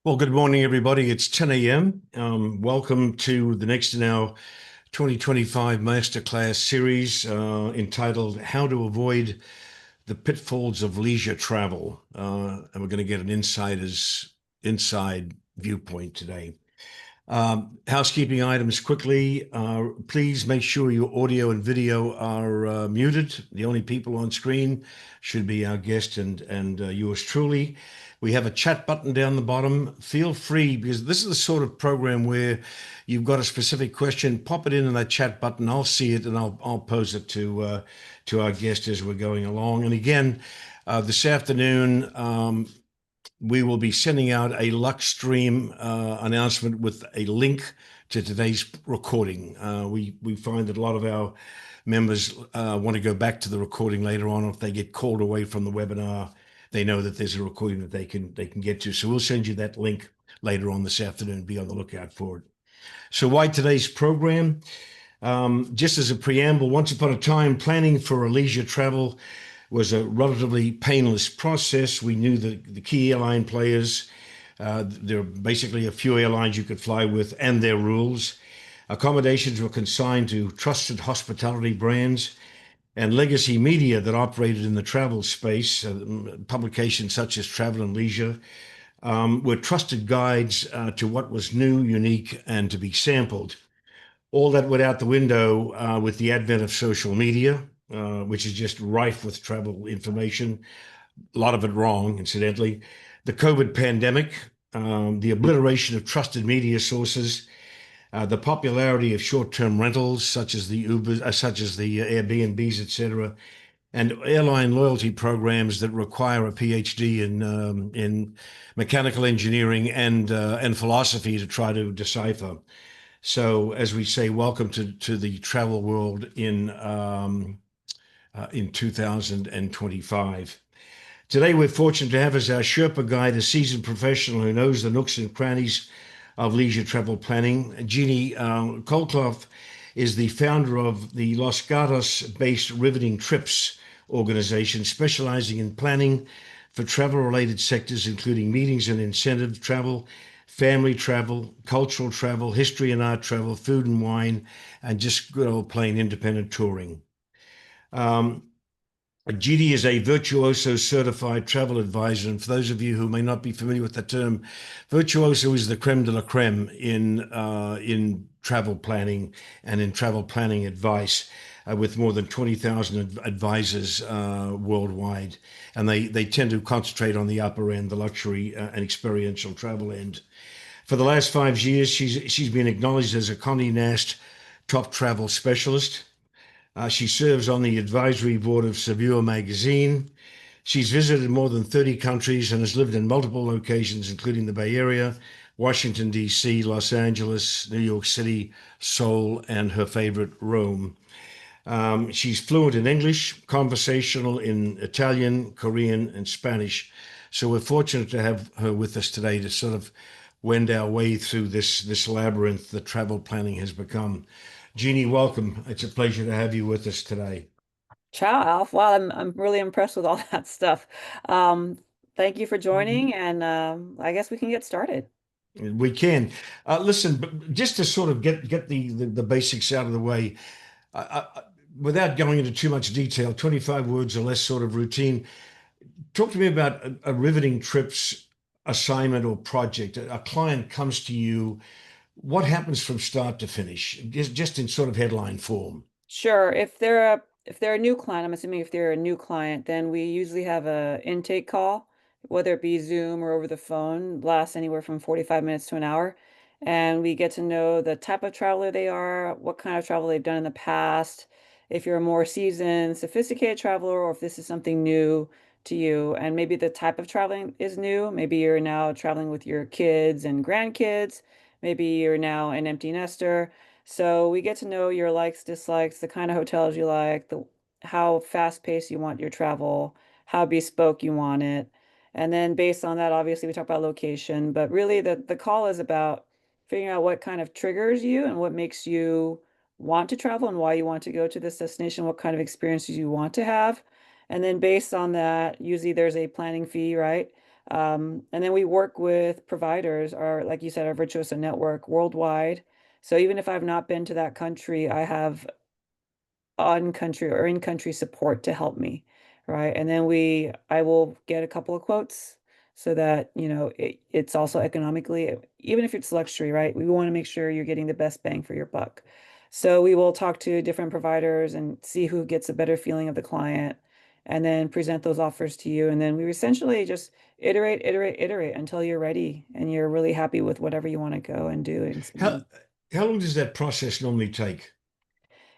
Well, good morning, everybody. It's 10 a.m. Welcome to the next in our 2025 Masterclass series entitled How to Avoid the Pitfalls of Leisure Travel. And we're going to get an insider's inside viewpoint today. Housekeeping items quickly. Please make sure your audio and video are muted. The only people on screen should be our guest and yours truly. We have a chat button down the bottom. Feel free, because this is the sort of program where you've got a specific question, pop it in that chat button. I'll see it and I'll pose it to our guest as we're going along. And again, this afternoon, we will be sending out a Luxstream announcement with a link to today's recording. We find that a lot of our members want to go back to the recording later on. If they get called away from the webinar, they know that there's a recording that they can get to. So we'll send you that link later on this afternoon. Be on the lookout for it. So why today's program? Just as a preamble, once upon a time, planning for a leisure travel was a relatively painless process. We knew the key airline players. There are basically a few airlines you could fly with and their rules. Accommodations were consigned to trusted hospitality brands and legacy media that operated in the travel space. Publications such as Travel and Leisure were trusted guides to what was new, unique, and to be sampled. All that went out the window with the advent of social media, which is just rife with travel information, a lot of it wrong, incidentally. The COVID pandemic, the obliteration of trusted media sources, the popularity of short-term rentals such as the Uber, such as the Airbnbs, etc., and airline loyalty programs that require a PhD in mechanical engineering and philosophy to try to decipher. So, as we say, welcome to the travel world in 2025. Today, we're fortunate to have as our Sherpa guide a seasoned professional who knows the nooks and crannies of leisure travel planning. Jeannie Kolkloff is the founder of the Los Gatos-based Riveting Trips organization, specializing in planning for travel-related sectors, including meetings and incentive travel, family travel, cultural travel, history and art travel, food and wine, and just good old plain independent touring. Um, GD is a virtuoso certified travel advisor. And for those of you who may not be familiar with the term, virtuoso is the creme de la creme in travel planning and in travel planning advice, with more than 20,000 advisors worldwide. And they tend to concentrate on the upper end, the luxury and experiential travel end. For the last 5 years, she's been acknowledged as a Condé Nast top travel specialist. She serves on the advisory board of Savure magazine. She's visited more than 30 countries and has lived in multiple locations, including the Bay Area, Washington, D.C., Los Angeles, New York City, Seoul, and her favorite, Rome. She's fluent in English, conversational in Italian, Korean, and Spanish. So we're fortunate to have her with us today to sort of wend our way through this labyrinth that travel planning has become. Jeannie, welcome. It's a pleasure to have you with us today. Ciao, Alf. Wow, I'm really impressed with all that stuff. Um, Thank you for joining, and I guess we can get started. We can. Listen, but just to sort of get the basics out of the way, without going into too much detail, 25 words or less sort of routine. Talk to me about a riveting trips assignment or project. A client comes to you. What happens from start to finish? Just in sort of headline form. Sure. If they're a new client, I'm assuming if they're a new client, then we usually have a intake call, whether it be Zoom or over the phone, lasts anywhere from 45 minutes to an hour. And we get to know the type of traveler they are, what kind of travel they've done in the past, if you're a more seasoned, sophisticated traveler, or if this is something new to you. And maybe the type of traveling is new. Maybe you're now traveling with your kids and grandkids. Maybe you're now an empty nester. So we get to know your likes, dislikes, the kind of hotels you like, the how fast-paced you want your travel, how bespoke you want it. And then based on that, obviously we talk about location, but really the call is about figuring out what kind of triggers you and what makes you want to travel and why you want to go to this destination, what kind of experiences you want to have. And then based on that, usually there's a planning fee, right? And then we work with providers, our, like you said, our Virtuoso network worldwide. So even if I've not been to that country, I have on country or in country support to help me, right? And then I will get a couple of quotes so that, it's also economically, even if it's luxury, right? We want to make sure you're getting the best bang for your buck. So we will talk to different providers and see who gets a better feeling of the client and then present those offers to you. And then we essentially just iterate, iterate, iterate until you're ready and you're really happy with whatever you want to go and do and How experience. how long does that process normally take?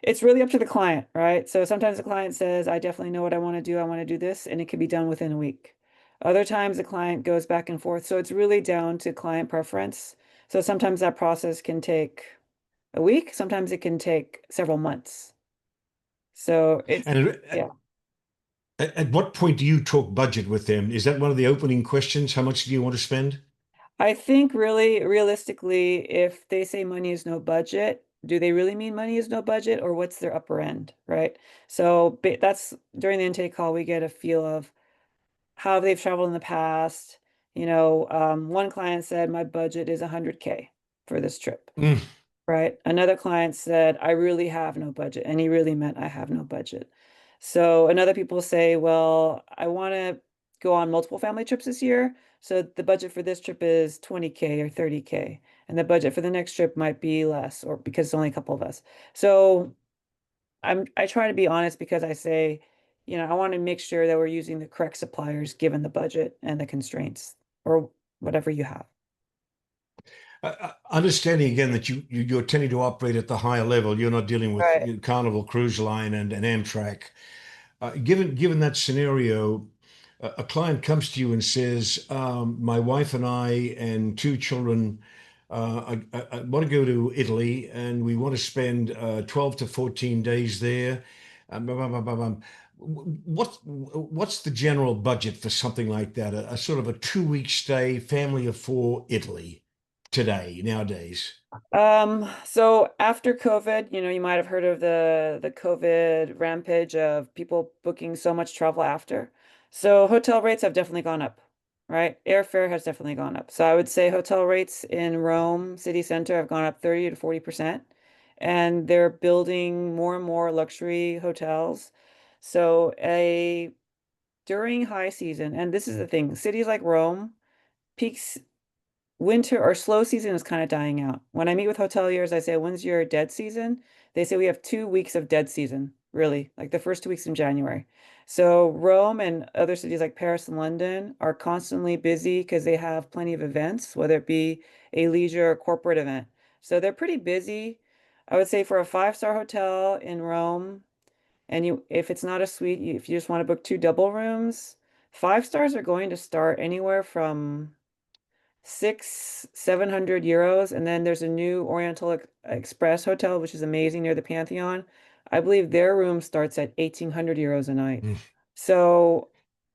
It's really up to the client, right? So sometimes the client says, I definitely know what I want to do. I want to do this, and it can be done within a week. Other times the client goes back and forth. So it's really down to client preference. So sometimes that process can take a week, sometimes it can take several months. So it's, And yeah. at what point do you talk budget with them? Is that one of the opening questions? How much do you want to spend? I think really realistically, if they say money is no budget, do they really mean money is no budget or what's their upper end, right? So that's during the intake call, we get a feel of how they've traveled in the past. One client said, my budget is 100K for this trip, Mm. right? Another client said, I really have no budget. And he really meant, I have no budget. So, and other people say, well, I want to go on multiple family trips this year. So the budget for this trip is 20K or 30K. And the budget for the next trip might be less, or because it's only a couple of us. So I try to be honest because I say, I want to make sure that we're using the correct suppliers given the budget and the constraints or whatever you have. Understanding again that you're tending to operate at the higher level. You're not dealing with Right. Carnival Cruise Line and Amtrak. Given that scenario, a client comes to you and says, "My wife and I and two children, I want to go to Italy, and we want to spend 12 to 14 days there." Blah, blah, blah, blah, blah. What's the general budget for something like that? A sort of a 2 week stay, family of four, Italy today, nowadays. So after COVID, you might have heard of the COVID rampage of people booking so much travel after. So hotel rates have definitely gone up, right? Airfare has definitely gone up. So I would say hotel rates in Rome city center have gone up 30 to 40%, and they're building more and more luxury hotels. So a during high season, and this is the thing, cities like Rome, peaks winter or slow season is kind of dying out. When I meet with hoteliers, I say, when's your dead season? They say we have 2 weeks of dead season, really, like the first 2 weeks in January. So Rome and other cities like Paris and London are constantly busy because they have plenty of events, whether it be a leisure or corporate event. So they're pretty busy. I would say for a five-star hotel in Rome, and if it's not a suite, if you just want to book two double rooms, five stars are going to start anywhere from 700 euros. And then there's a new Oriental Express hotel, which is amazing near the Pantheon. I believe their room starts at 1,800 euros a night. Mm. So,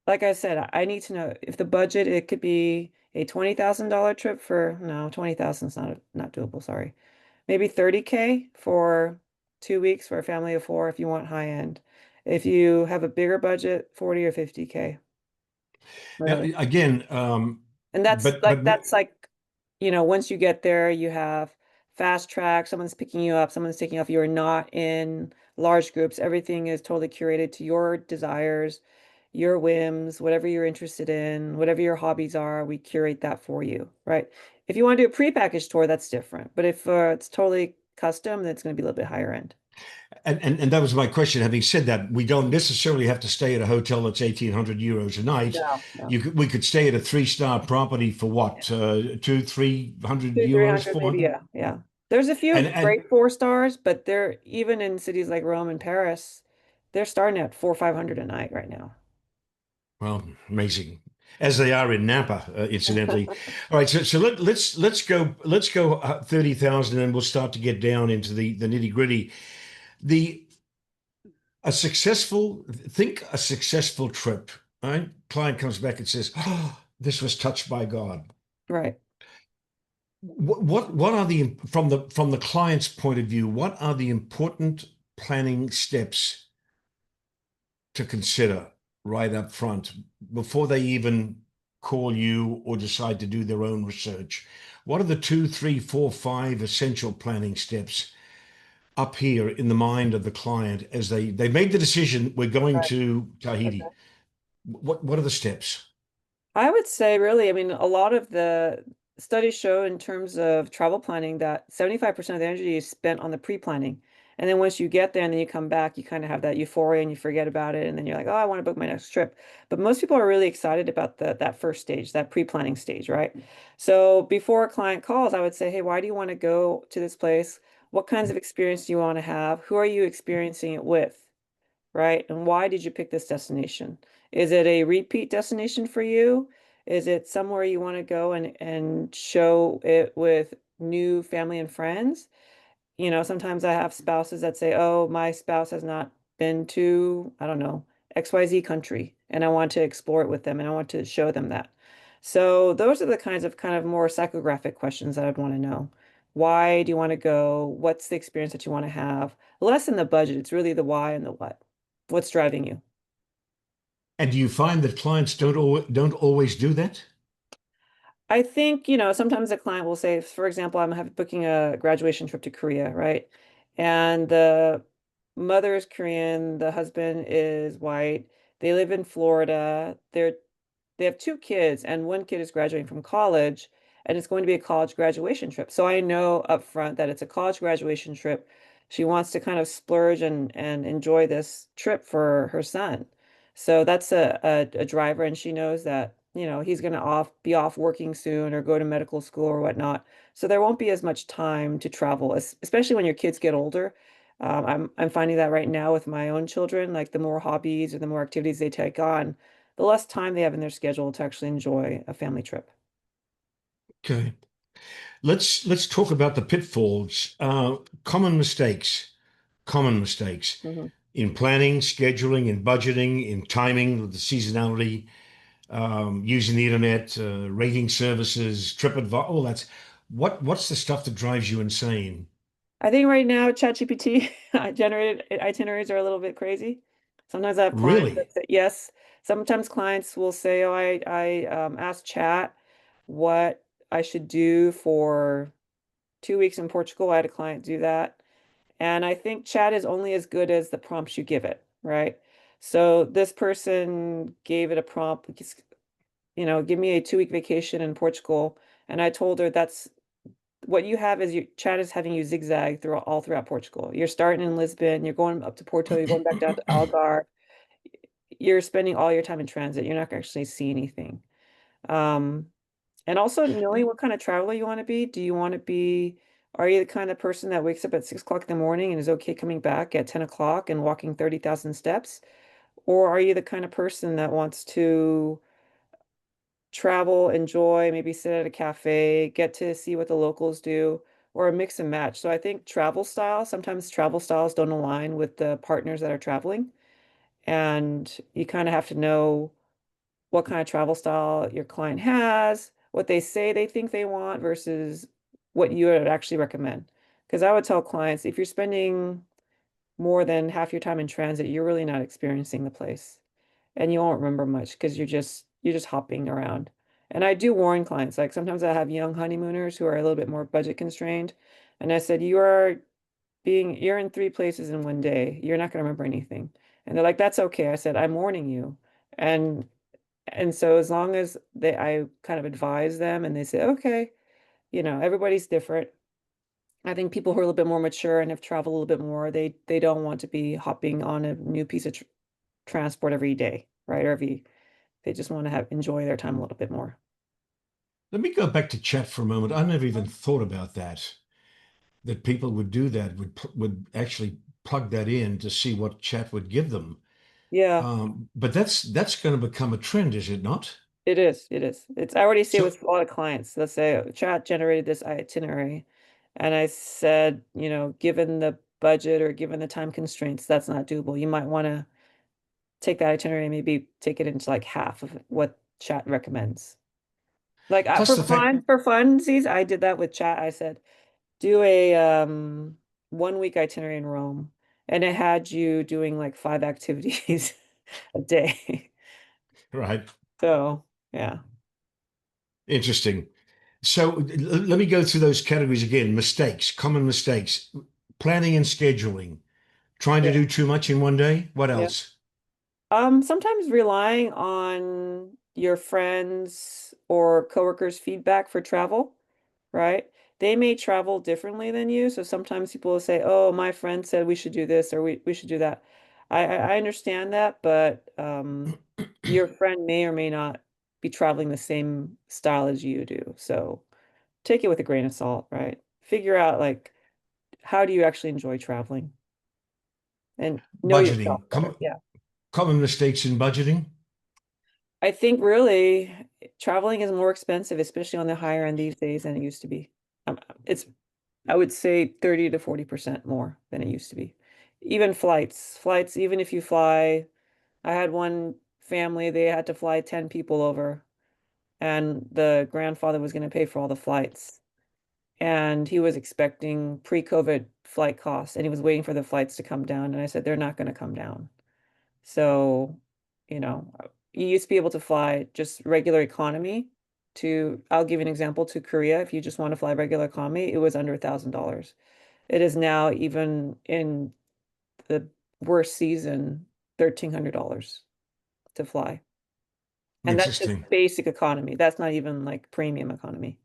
like I said, I need to know if the budget, it could be a $20,000 trip for, no, 20,000 is not doable, sorry. Maybe 30K for 2 weeks for a family of four if you want high end. If you have a bigger budget, 40 or 50K, Now, really. again, And but that's like, once you get there, you have fast track, someone's picking you up, someone's taking off. You're not in large groups. Everything is totally curated to your desires, your whims, whatever you're interested in, whatever your hobbies are, we curate that for you, right? If you want to do a prepackaged tour, that's different. But if it's totally custom, then it's going to be a little bit higher end. and that was my question. Having said that, we don't necessarily have to stay at a hotel that's 1,800 euros a night. No, no. We could stay at a three-star property for what, two, 300 Two, three euros, hundred maybe, 400? yeah, yeah. There's a few And great four stars, but they're even in cities like Rome and Paris, they're starting at 400, 500 a night right now. well, amazing. As they are in Napa, incidentally. All right, so let's go 30,000, and we'll start to get down into the nitty gritty. The a successful trip. Right? Client comes back and says, "Oh, this was touched by God." Right. What are from the client's point of view? What are the important planning steps to consider right up front before they even call you or decide to do their own research? What are the two, three, four, five essential planning steps up here in the mind of the client as they made the decision, we're going Right. to Tahiti? Okay. What are the steps? I would say really, I mean, a lot of the studies show in terms of travel planning that 75% of the energy is spent on the pre-planning. And then once you get there and then you come back, you kind of have that euphoria and you forget about it. And then you're like, oh, I want to book my next trip. But most people are really excited about that first stage, that pre-planning stage, right? So before a client calls, I would say, hey, why do you want to go to this place? What kinds of experience do you want to have? Who are you experiencing it with? Right? And why did you pick this destination? Is it a repeat destination for you? Is it somewhere you want to go and show it with new family and friends? You know, sometimes I have spouses that say, "Oh, my spouse has not been to, I don't know, XYZ country, and I want to explore it with them and I want to show them that." So those are the kinds of kind of more psychographic questions that I'd want to know. Why do you want to go? What's the experience that you want to have? Less in the budget. It's really the why and the what. What's driving you? And do you find that clients don't always do that? I think, you know, sometimes a client will say, for example, booking a graduation trip to Korea, right? And the mother is Korean, the husband is white. They live in Florida. They have two kids, and one kid is graduating from college, and it's going to be a college graduation trip. So I know up front that it's a college graduation trip. She wants to kind of splurge and enjoy this trip for her son. So that's a driver, and she knows that, you know, he's going to be off working soon or go to medical school or whatnot. So there won't be as much time to travel, especially when your kids get older. I'm finding that right now with my own children, like the more hobbies or the more activities they take on, the less time they have in their schedule to actually enjoy a family trip. Okay. Let's talk about the pitfalls. Common mistakes. Common mistakes Mhm. in planning, scheduling, in budgeting, in timing, the seasonality, using the internet, rating services, TripAdvisor, all that's what's the stuff that drives you insane? I think right now ChatGPT generated itineraries are a little bit crazy. Sometimes I have clients Really? that say yes. Sometimes clients will say, "Oh, I asked Chat what I should do for 2 weeks in Portugal." I had a client do that. And I think chat is only as good as the prompts you give it, right? So this person gave it a prompt, you know, give me a 2 week vacation in Portugal. And I told her that's what you have is your chat is having you zigzag through all throughout Portugal. You're starting in Lisbon, you're going up to Porto, you're going back down to Algarve. You're spending all your time in transit. You're not gonna actually see anything. Um, and also knowing what kind of traveler you want to be. Do you want to be, are you the kind of person that wakes up at 6 o'clock in the morning and is okay coming back at 10 o'clock and walking 30,000 steps? Or are you the kind of person that wants to travel, enjoy, maybe sit at a cafe, get to see what the locals do, or a mix and match? So I think sometimes travel styles don't align with the partners that are traveling. And you kind of have to know what kind of travel style your client has, what they say they think they want versus what you would actually recommend. Because I would tell clients if you're spending more than half your time in transit, you're really not experiencing the place and you won't remember much because you're just hopping around. And I do warn clients, like sometimes I have young honeymooners who are a little bit more budget constrained. And I said, you're in three places in one day. You're not going to remember anything. And they're like, that's okay. I said, I'm warning you. And and so as long as I kind of advise them and they say, okay, you know, everybody's different. I think people who are a little bit more mature and have traveled a little bit more, they don't want to be hopping on a new piece of transport every day, right? They just want to have enjoy their time a little bit more. Let me go back to chat for a moment. I never even thought about that. That people would do that, would actually plug that in to see what chat would give them. Yeah, But that's going to become a trend, is it not? it is. It is. I already see it So with a lot of clients. Let's say chat generated this itinerary. And I said, you know, given the budget or given the time constraints, that's not doable. You might want to take that itinerary and maybe take it into like half of what chat recommends. Like plus the fact, for funsies, I did that with chat. I said, do a 1 week itinerary in Rome. And it had you doing like 5 activities a day. right? So yeah. Interesting. So let me go through those categories again. Mistakes, common mistakes, planning and scheduling, trying to Yeah. do too much in one day. What Yeah. else? Sometimes relying on your friends or coworkers' feedback for travel, right? They may travel differently than you, so sometimes people will say, "Oh, my friend said we should do this or we should do that." I understand that, but your friend may or may not be traveling the same style as you do. So take it with a grain of salt, right? Figure out like how do you actually enjoy traveling and know yourself Budgeting, better. Yeah. common mistakes in budgeting. I think really traveling is more expensive, especially on the higher end these days than it used to be. It's, I would say 30 to 40% more than it used to be. Even flights, even if you fly, I had one family, they had to fly 10 people over, and the grandfather was going to pay for all the flights. And he was expecting pre-COVID flight costs, and he was waiting for the flights to come down. And I said, they're not going to come down. So, you used to be able to fly just regular economy I'll give you an example, to Korea. If you just want to fly regular economy, it was under $1,000. It is now, even in the worst season, $1,300 to fly. And that's just Interesting. basic economy. That's not even like premium economy.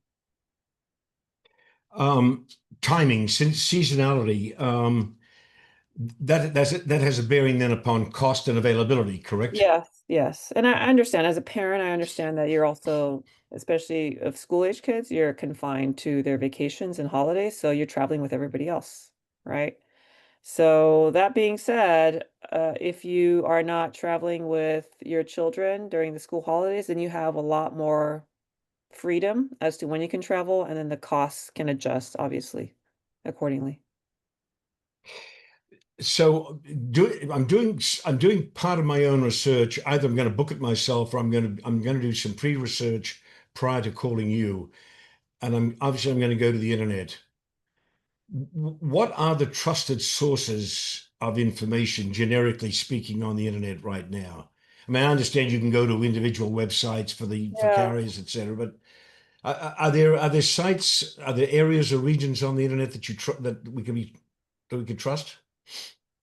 Um, Timing, seasonality. That has a bearing then upon cost and availability, correct? Yes, yes. And I understand as a parent, I understand that you're also, especially of school age kids, you're confined to their vacations and holidays, so you're traveling with everybody else, right? So that being said, if you are not traveling with your children during the school holidays, then you have a lot more freedom as to when you can travel, and then the costs can adjust, obviously, accordingly. So I'm doing part of my own research. Either I'm going to book it myself or I'm going to do some pre-research prior to calling you. And I'm going to go to the internet. What are the trusted sources of information, generically speaking, on the internet right now? I mean, I understand you can go to individual websites for Yeah. carriers, etc. But are there sites, are there areas or regions on the internet that we can trust?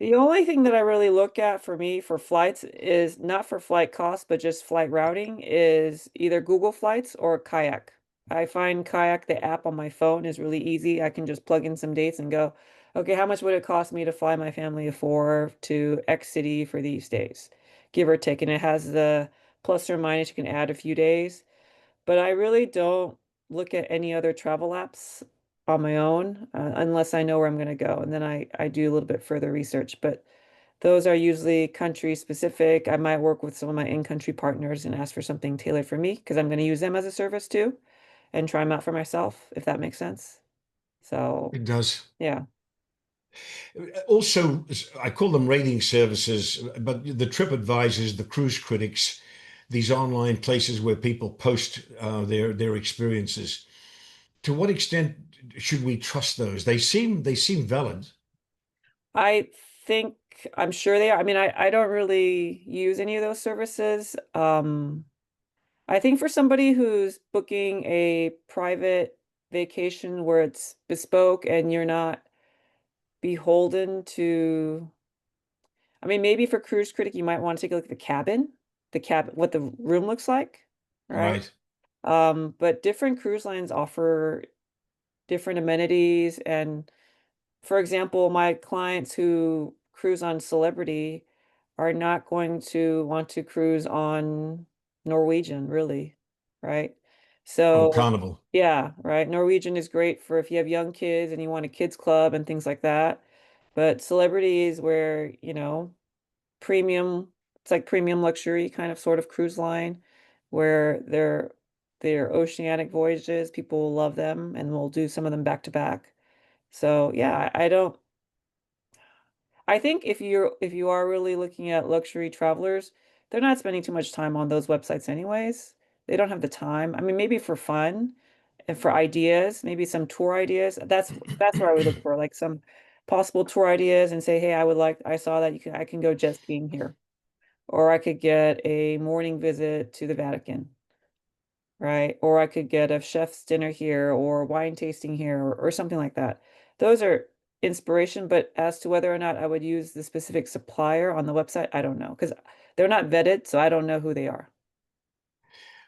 The only thing that I really look at for me for flights is not for flight costs, but just flight routing is either Google Flights or Kayak. I find Kayak, the app on my phone, is really easy. I can just plug in some dates and go, okay, how much would it cost me to fly my family of four to X city for these days? Give or take. And it has the plus or minus, you can add a few days. But I really don't look at any other travel apps on my own unless I know where I'm going to go. And then I do a little bit further research. But those are usually country specific. I might work with some of my in-country partners and ask for something tailored for me because I'm going to use them as a service too and try them out for myself, if that makes sense. So, It does. yeah. Also, I call them rating services, but the trip advisors, the cruise critics, these online places where people post their experiences. To what extent should we trust those? They seem valid. I think I'm sure they are. I mean, I don't really use any of those services. I think for somebody who's booking a private vacation where it's bespoke and you're not beholden to, I mean, maybe for Cruise Critic, you might want to take a look at the cabin, what the room looks like, right? Right. But different cruise lines offer different amenities. And for example, my clients who cruise on Celebrity are not going to want to cruise on Norwegian, really, right? Oh, So, Carnival. yeah, right. Norwegian is great for if you have young kids and you want a kids club and things like that. But Celebrity is where, premium, it's like premium luxury kind of sort of cruise line where they're oceanic voyages. People will love them and we'll do some of them back to back. So, yeah, I don't I think if you are really looking at luxury travelers, they're not spending too much time on those websites anyways. They don't have the time. I mean, maybe for fun and for ideas, maybe some tour ideas. That's where I would look for like some possible tour ideas and say, "Hey, I saw that I can go jet skiing here, or I could get a morning visit to the Vatican." right? Or I could get a chef's dinner here or wine tasting here or something like that. Those are inspiration, but as to whether or not I would use the specific supplier on the website, I don't know because they're not vetted, so I don't know who they are.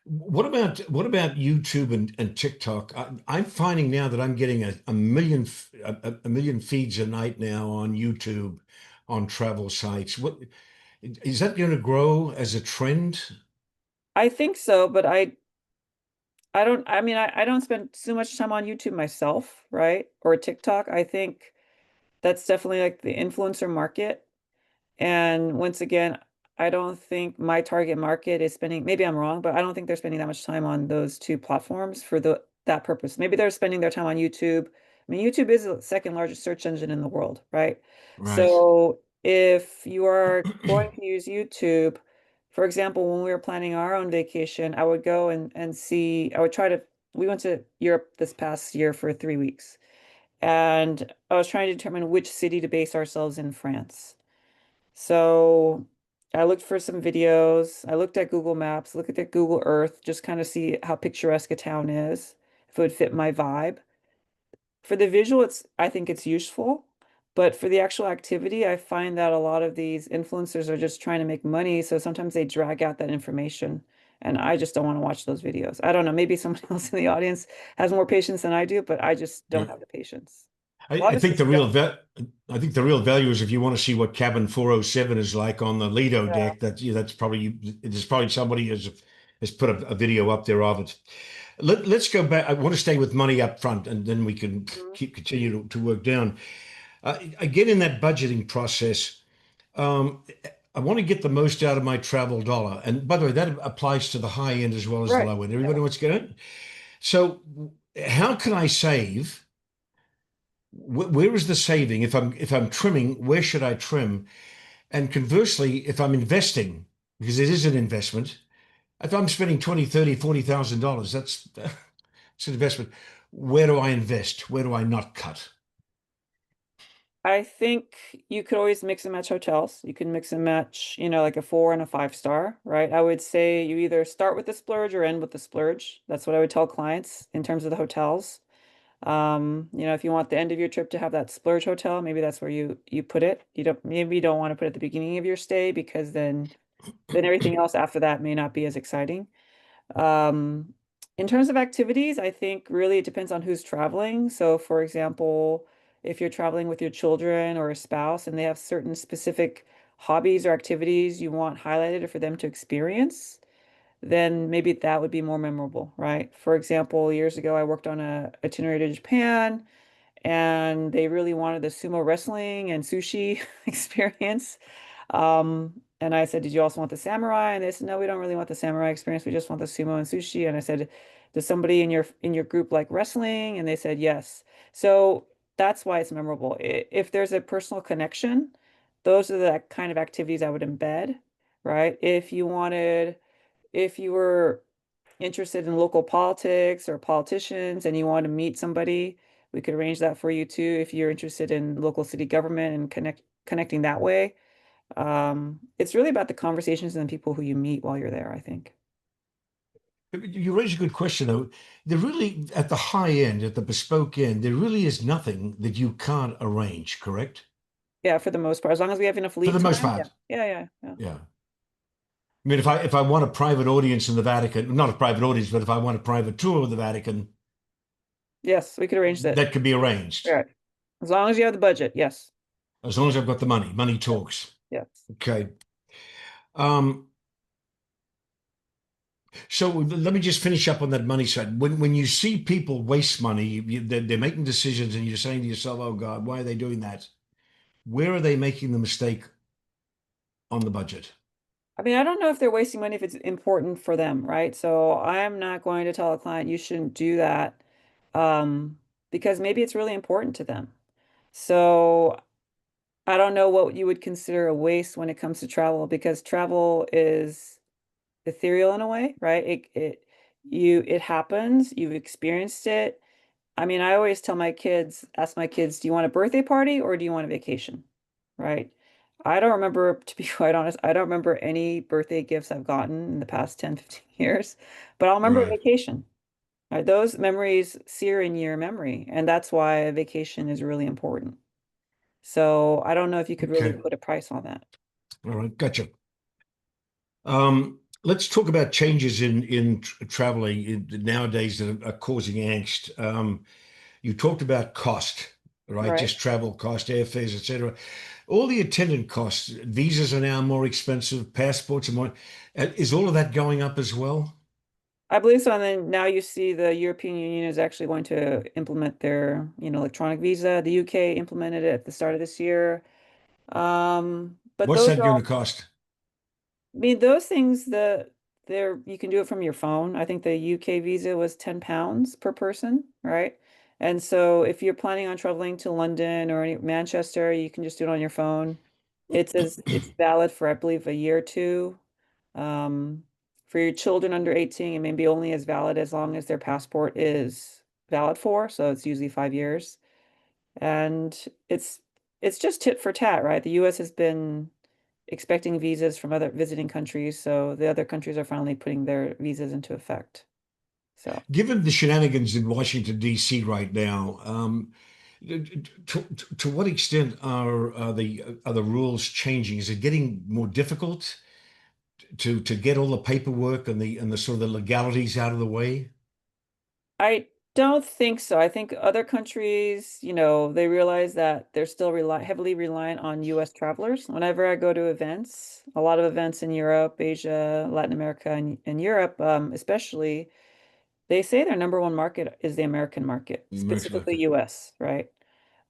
What about YouTube and TikTok? I'm finding now that I'm getting a million feeds a night now on YouTube on travel sites. What is that going to grow as a trend? I think so, but I don't I mean I don't spend too much time on YouTube myself, right? Or TikTok. I think that's definitely like the influencer market. And once again, I don't think my target market is spending, maybe I'm wrong, but I don't think they're spending that much time on those two platforms for that purpose. Maybe they're spending their time on YouTube. I mean, YouTube is the second largest search engine in the world, right? Right. So if you are going to use YouTube, for example, when we were planning our own vacation, I would go and see, I would try to, we went to Europe this past year for 3 weeks, and I was trying to determine which city to base ourselves in France. So I looked for some videos. I looked at Google Maps, looked at Google Earth, just kind of see how picturesque a town is, if it would fit my vibe. For the visual, I think it's useful, but for the actual activity, I find that a lot of these influencers are just trying to make money, so sometimes they drag out that information, and I just don't want to watch those videos. I don't know, maybe someone else in the audience has more patience than I do, but I just don't Yeah. have the patience. A I, lot I of think it's the just, real I think the real value is if you want to see what cabin 407 is like on the Lido yeah. deck. That's probably there's probably somebody has put a video up there of it. Let's go back. I want to stay with money up front, and then we can Mhm. continue to work down. Again, in that budgeting process, um, I want to get the most out of my travel dollar. And by the way, that applies to the high end as well as the Right. low end. Yeah. Everybody wants to get it. So, how can I save? Where is the saving? If I'm trimming, where should I trim? And conversely, if I'm investing, because it is an investment, if I'm spending 20, 30, $40,000, it's an investment. Where do I invest? Where do I not cut? I think you could always mix and match hotels. You can mix and match, like a 4 and a 5 star, right? I would say you either start with the splurge or end with the splurge. That's what I would tell clients in terms of the hotels. If you want the end of your trip to have that splurge hotel, maybe that's where you put it. Maybe you don't want to put it at the beginning of your stay because then everything else after that may not be as exciting. Um, in terms of activities, I think really it depends on who's traveling. So, for example, if you're traveling with your children or a spouse and they have certain specific hobbies or activities you want highlighted for them to experience, then maybe that would be more memorable, right? For example, years ago, I worked on a itinerary to Japan and they really wanted the sumo wrestling and sushi experience. And I said, "Did you also want the samurai?" And they said, "No, we don't really want the samurai experience. We just want the sumo and sushi." And I said, "Does somebody in your group like wrestling?" And they said, "Yes." So that's why it's memorable. If there's a personal connection, those are the kind of activities I would embed, right? If you were interested in local politics or politicians and you want to meet somebody, we could arrange that for you too. If you're interested in local city government and connecting that way, it's really about the conversations and the people who you meet while you're there, I think. You raise a good question, though. There really, at the high end, at the bespoke end, there really is nothing that you can't arrange, correct? Yeah, for the most part, as long as we have enough For lead the most time. Yeah, part. yeah, yeah, yeah. Yeah. I mean, if I want a private audience in the Vatican, not a private audience, but if I want a private tour of the Vatican, Yes, we could arrange that. that could be arranged. Yeah, as long as you have the budget. Yes, As long as I've got the money. Money yes, talks. yes. Okay. Um, so let me just finish up on that money side. When you see people waste money, they're making decisions, and you're saying to yourself, "Oh God, why are they doing that?" Where are they making the mistake on the budget? I mean, I don't know if they're wasting money if it's important for them, right? So I am not going to tell a client you shouldn't do that, um, because maybe it's really important to them. So I don't know what you would consider a waste when it comes to travel because travel is ethereal in a way, right? It happens, you've experienced it. I mean, ask my kids, do you want a birthday party or do you want a vacation? Right? I don't remember, to be quite honest, I don't remember any birthday gifts I've gotten in the past 10, 15 years, but I'll remember a Right. vacation. Right? Those memories sear in your memory, and that's why a vacation is really important. So I don't know if you could really Okay. put a price on that. All right. Gotcha. Let's talk about changes in traveling nowadays that are causing angst. You talked about cost, right? Right. Just travel cost, airfares, etc. All the attendant costs, visas are now more expensive, passports are more. Is all of that going up as well? I believe so. And then now you see the European Union is actually going to implement their, electronic visa. The UK implemented it at the start of this year. But What's those that are going to all, cost? I mean, those things you can do it from your phone. I think the UK visa was £10 per person, right? And so if you're planning on traveling to London or Manchester, you can just do it on your phone. It's valid for, I believe, a year or two. Um, for your children under 18, it may be only as valid as long as their passport is valid for, so it's usually 5 years. And it's it's just tit for tat, right? The US has been expecting visas from other visiting countries, so the other countries are finally putting their visas into effect. So Given the shenanigans in Washington, D.C. right now, to what extent are the rules changing? Is it getting more difficult to get all the paperwork and the sort of the legalities out of the way? I don't think so. I think other countries, they realize that they're still heavily reliant on US travelers. Whenever I go to events, a lot of events in Europe, Asia, Latin America, and Europe, especially, they say their number one market is the American market, American specifically market. US, right?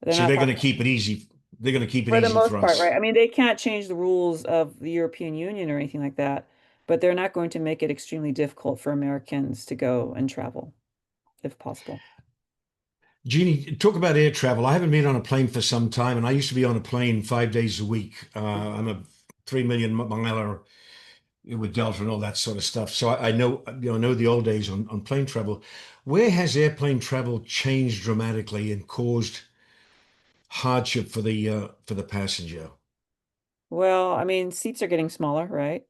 They're So not they're going talking to keep it easy. They're going to keep it for the easy most for part, right? us. I mean, they can't change the rules of the European Union or anything like that, but they're not going to make it extremely difficult for Americans to go and travel if possible. Jeannie, talk about air travel. I haven't been on a plane for some time, and I used to be on a plane 5 days a week. I'm a 3 million miler with Delta and all that sort of stuff. So I know, I know the old days on plane travel. Where has airplane travel changed dramatically and caused hardship for the passenger? Well, I mean, seats are getting smaller, right?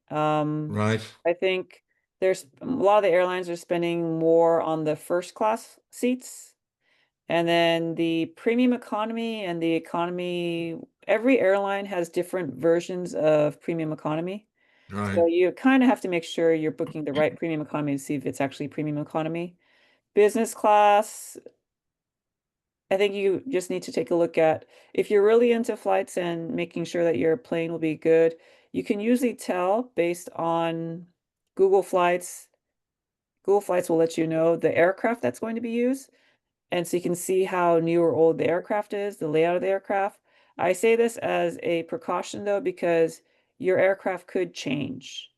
Right, I think there's a lot of the airlines are spending more on the first class seats, and then the premium economy and the economy, every airline has different versions of premium economy. right. So you kind of have to make sure you're booking the right premium economy to see if it's actually premium economy. Business class, I think you just need to take a look at if you're really into flights and making sure that your plane will be good. You can usually tell based on Google Flights. Google Flights will let you know the aircraft that's going to be used. And so you can see how new or old the aircraft is, the layout of the aircraft. I say this as a precaution though, because your aircraft could change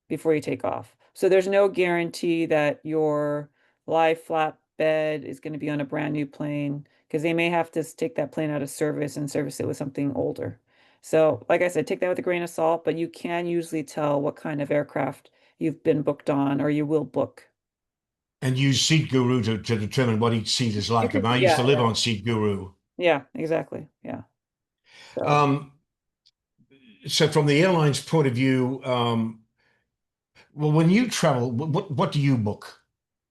before you take off. So there's no guarantee that your live flat bed is going to be on a brand new plane because they may have to take that plane out of service and service it with something older. So, like I said, take that with a grain of salt, but you can usually tell what kind of aircraft you've been booked on or you will book. And use Seat Guru to determine what each seat is You like. I can, mean, I used yeah, to live yeah, on Seat Guru. yeah, exactly. Yeah. So Um, so from the airline's point of view, well, when you travel, what do you book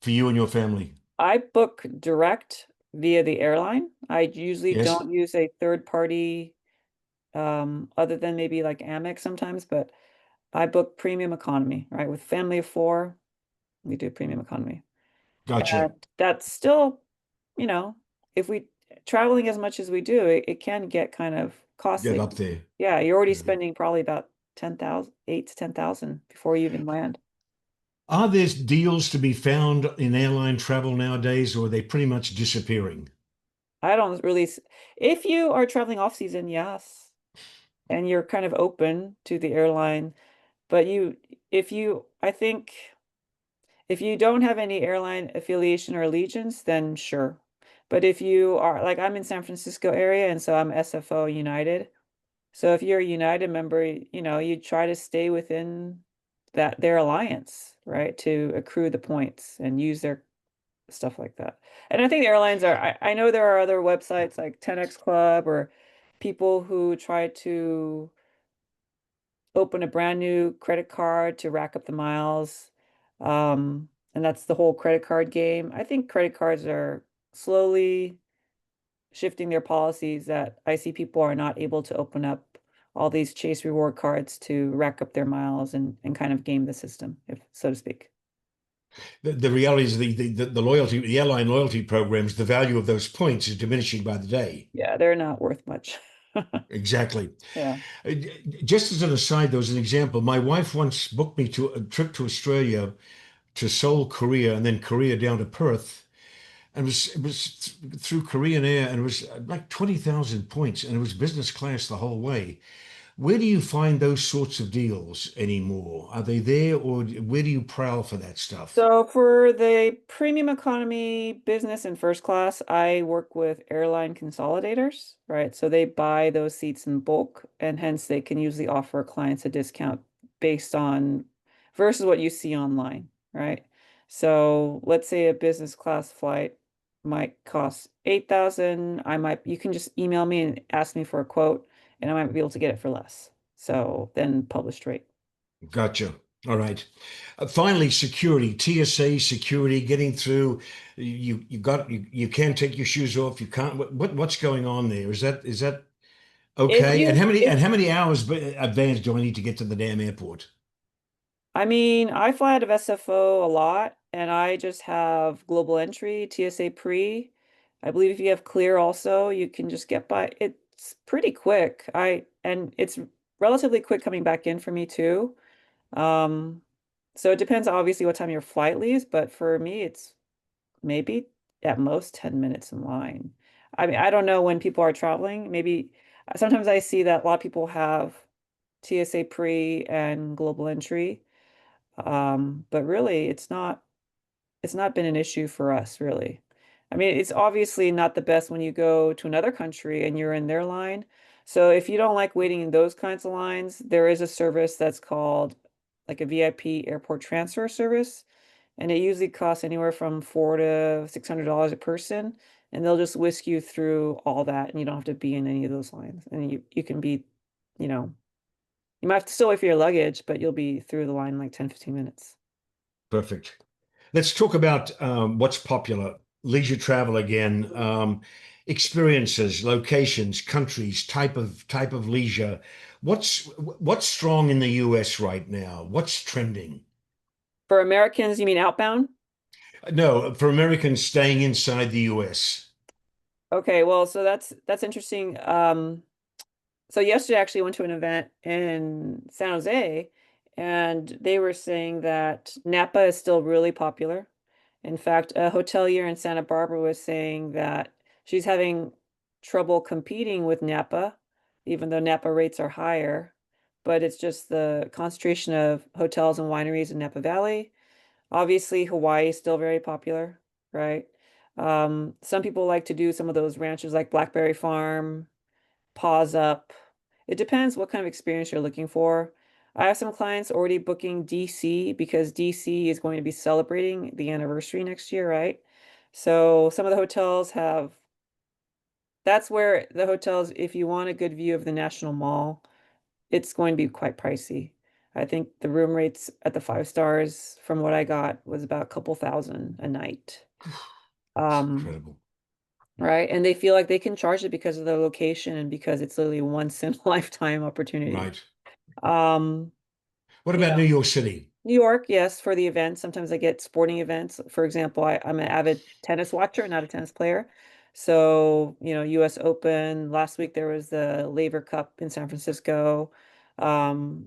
for you and your family? I book direct via the airline. I usually Yes, don't use a third party, other than maybe like Amex sometimes, but I book premium economy, right? With family of four, we do premium economy. gotcha. And that's still, you know, if we traveling as much as we do, it can get kind of Get costly. up there. Yeah, you're already Yeah. spending probably about 10,000, 8 to 10,000 before you even land. Are there deals to be found in airline travel nowadays, or are they pretty much disappearing? I don't really, if you are traveling off season, yes, and you're kind of open to the airline, but I think if you don't have any airline affiliation or allegiance, then sure. But if you are, like I'm in San Francisco area, and so I'm SFO United. So if you're a United member, you try to stay within their alliance, right? To accrue the points and use their stuff like that. And I think the airlines I know there are other websites like 10X Club or people who try to open a brand new credit card to rack up the miles. And that's the whole credit card game. I think credit cards are slowly shifting their policies that I see people are not able to open up all these Chase reward cards to rack up their miles and kind of game the system, if so to speak. The reality is the loyalty, the airline loyalty programs, the value of those points is diminishing by the day. Yeah, they're not worth much. Exactly. Yeah. Uh, Just as an aside, there was an example. My wife once booked me to a trip to Australia, to Seoul, Korea, and then Korea down to Perth. And it was through Korean Air, and it was like 20,000 points, and it was business class the whole way. Where do you find those sorts of deals anymore? Are they there, or where do you prowl for that stuff? So for the premium economy, business and first class, I work with airline consolidators, right? So they buy those seats in bulk and hence they can usually offer clients a discount based on versus what you see online, right? So let's say a business class flight might cost 8,000. You can just email me and ask me for a quote and I might be able to get it for less. So then published rate. Gotcha. All right. Finally, security, TSA security, getting through. You can't take your shoes off. You can't. What's going on there? Is that If okay? And you, how many if and how many hours advance do I need to get to the damn airport? I mean, I fly out of SFO a lot and I just have global entry, TSA pre. I believe if you have clear also, you can just get by. It's pretty quick. And it's relatively quick coming back in for me too. Um, so it depends obviously what time your flight leaves, but for me it's maybe at most 10 minutes in line. I mean, I don't know when people are traveling. Maybe sometimes I see that a lot of people have TSA pre and global entry. But really, it's not been an issue for us, really. I mean, it's obviously not the best when you go to another country and you're in their line. So if you don't like waiting in those kinds of lines, there is a service that's called like a VIP airport transfer service, and it usually costs anywhere from $400 to $600 a person, and they'll just whisk you through all that, and you don't have to be in any of those lines, and you can be, you know, you might have to still wait for your luggage, but you'll be through the line in like 10, 15 minutes. Perfect. Let's talk about what's popular. Leisure travel again. Experiences, locations, countries, type of leisure. What's strong in the US right now? What's trending? For Americans, you mean outbound? No, for Americans staying inside the US. Okay, well, so that's interesting. So yesterday I actually went to an event in San Jose, and they were saying that Napa is still really popular. In fact, a hotelier in Santa Barbara was saying that she's having trouble competing with Napa, even though Napa rates are higher. But it's just the concentration of hotels and wineries in Napa Valley. Obviously, Hawaii is still very popular, right? Some people like to do some of those ranches like Blackberry Farm, Pause Up. It depends what kind of experience you're looking for. I have some clients already booking DC because DC is going to be celebrating the anniversary next year, right? So some of the hotels have, that's where the hotels, if you want a good view of the National Mall, it's going to be quite pricey. I think the room rates at the five stars from what I got was about a couple thousand a night. It's Um, incredible. right. And they feel like they can charge it because of the location and because it's literally a once in a lifetime opportunity. Right. Um, What you about New know, York City? New York, yes, for the events. Sometimes I get sporting events. For example, I'm an avid tennis watcher, not a tennis player. So, US Open. Last week there was the Laver Cup in San Francisco.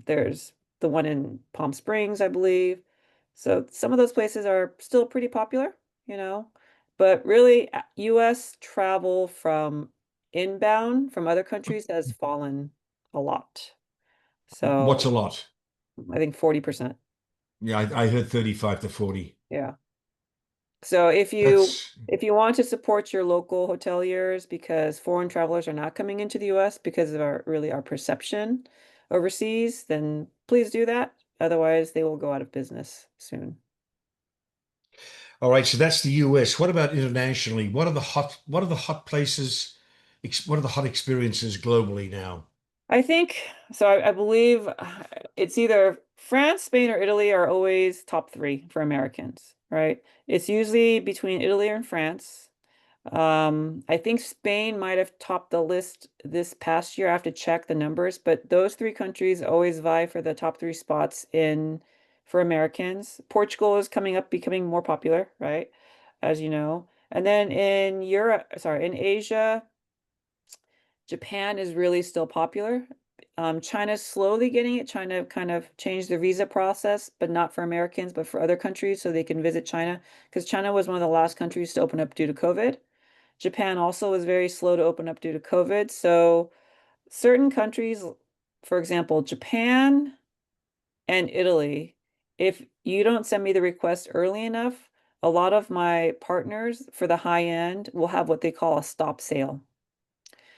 There's the one in Palm Springs, I believe. So some of those places are still pretty popular, you know. But really, US travel from inbound from other countries has fallen a lot. What's a So lot? I think 40%. Yeah, I heard 35 to 40. Yeah. So That's if you want to support your local hoteliers because foreign travelers are not coming into the US because of our perception overseas, then please do that. Otherwise, they will go out of business soon. all right. So that's the US. What about internationally? What are the hot places? What are the hot experiences globally now? I think so. I believe it's either France, Spain, or Italy are always top three for Americans, right? It's usually between Italy and France. I think Spain might have topped the list this past year. I have to check the numbers, but those three countries always vie for the top three spots in for Americans. Portugal is coming up, becoming more popular, right? As you know. And then in Europe, sorry, in Asia, Japan is really still popular. China's slowly getting it. China kind of changed the visa process, but not for Americans, but for other countries so they can visit China, because China was one of the last countries to open up due to COVID. Japan also was very slow to open up due to COVID. So certain countries, for example, Japan and Italy, if you don't send me the request early enough, a lot of my partners for the high end will have what they call a stop sale.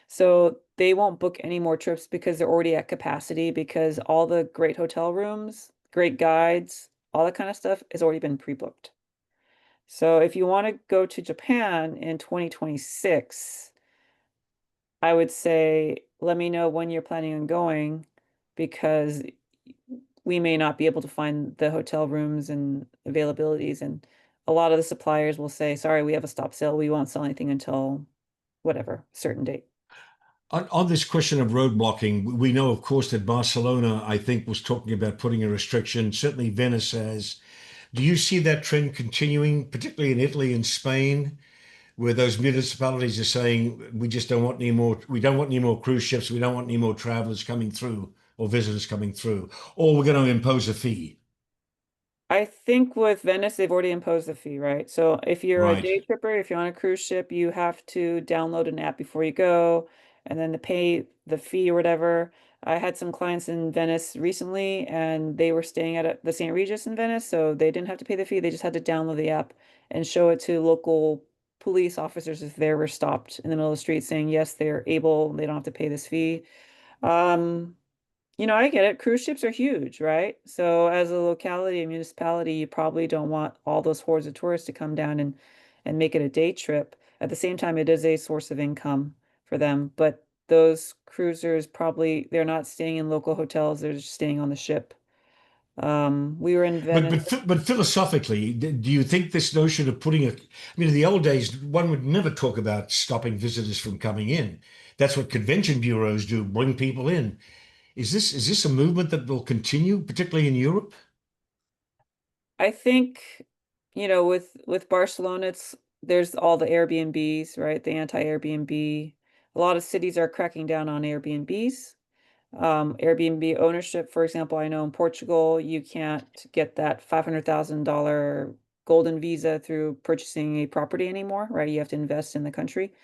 So they won't book any more trips because they're already at capacity because all the great hotel rooms, great guides, all that kind of stuff has already been pre-booked. So if you want to go to Japan in 2026, I would say let me know when you're planning on going because we may not be able to find the hotel rooms and availabilities. And a lot of the suppliers will say, sorry, we have a stop sale. We won't sell anything until whatever, certain date. On this question of road blocking, we know, of course, that Barcelona, I think, was talking about putting a restriction. Certainly, Venice has. Do you see that trend continuing, particularly in Italy and Spain, where those municipalities are saying we just don't want any more, we don't want any more cruise ships, we don't want any more travelers coming through or visitors coming through, or we're going to impose a fee? I think with Venice, they've already imposed a fee, right? So if you're a Right. day tripper, if you're on a cruise ship, you have to download an app before you go and then to pay the fee or whatever. I had some clients in Venice recently and they were staying at the St. Regis in Venice, so they didn't have to pay the fee. They just had to download the app and show it to local police officers if they were stopped in the middle of the street saying, yes, they're able, they don't have to pay this fee. Um, I get it. Cruise ships are huge, right? So as a locality, a municipality, you probably don't want all those hordes of tourists to come down and make it a day trip. At the same time, it is a source of income for them, but those cruisers probably they're not staying in local hotels, they're just staying on the ship. We were in But Venice. but philosophically, do you think this notion of putting a, I mean, in the old days, one would never talk about stopping visitors from coming in. That's what convention bureaus do, bring people in. Is this a movement that will continue, particularly in Europe? I think, with Barcelona, there's all the Airbnbs, right? The anti-Airbnb. A lot of cities are cracking down on Airbnbs. Airbnb ownership, for example, I know in Portugal, you can't get that $500,000 golden visa through purchasing a property anymore, right? You have to invest in the country.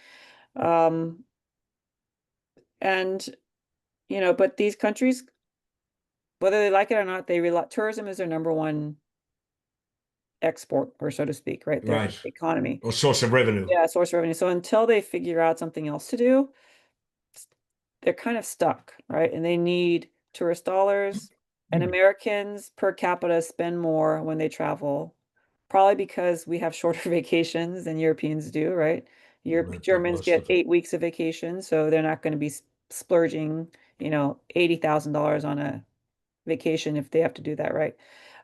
Um, and, but these countries, whether they like it or not, they rely, tourism is their number one export, or so to speak, right? Their Right. economy. Or source of revenue. Yeah, source of revenue. So until they figure out something else to do, they're kind of stuck, right? And they need tourist dollars. And Americans per capita spend more when they travel, probably because we have shorter vacations than Europeans do, right? Germans Most get of it. 8 weeks of vacation, so they're not going to be splurging, $80,000 on a vacation if they have to do that, right?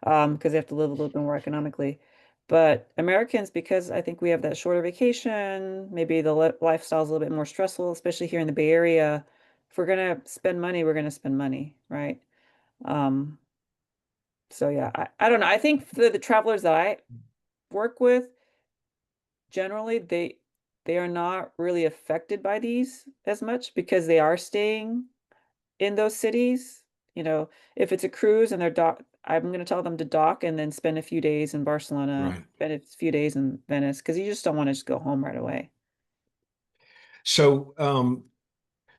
Because they have to live a little bit more economically. But Americans, because I think we have that shorter vacation, maybe the lifestyle is a little bit more stressful, especially here in the Bay Area. If we're gonna spend money, we're gonna spend money, right? Um, so yeah, I don't know. I think for the travelers that I work with, generally they are not really affected by these as much because they are staying in those cities. If it's a cruise and they're dock, I'm going to tell them to dock and then spend a few days in Barcelona, Right. spend a few days in Venice, because you just don't want to just go home right away. So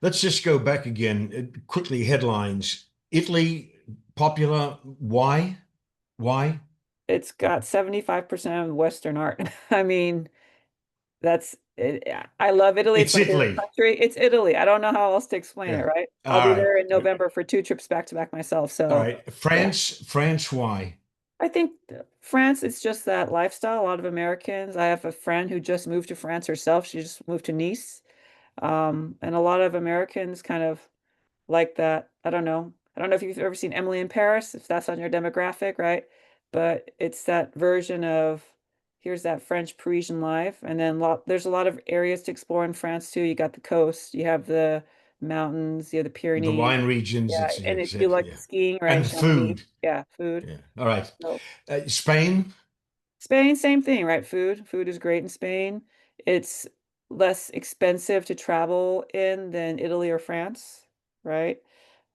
let's just go back again. Quickly, headlines. Italy, popular. Why? Why? It's got 75% of Western art. I mean, that's it. I love Italy. It's It's my favorite Italy. country. It's Italy. I don't know how else to explain it, Yeah. right? I'll All be right. there in November for 2 trips back to back myself. All So, right. yeah. France, why? I think France, it's just that lifestyle. A lot of Americans. I have a friend who just moved to France herself. She just moved to Nice. And a lot of Americans kind of like that. I don't know. I don't know if you've ever seen Emily in Paris, if that's on your demographic, right? But it's that version of here's that French Parisian life. And then there's a lot of areas to explore in France too. You got the coast, you have the mountains, you have the The Pyrenees. wine regions, Yeah. it's And if you exactly, like yeah. skiing, And right? the Chamonix. food. Yeah, food. Yeah. All right. So Spain. Spain, same thing, right? Food. Food is great in Spain. It's less expensive to travel in than Italy or France, right?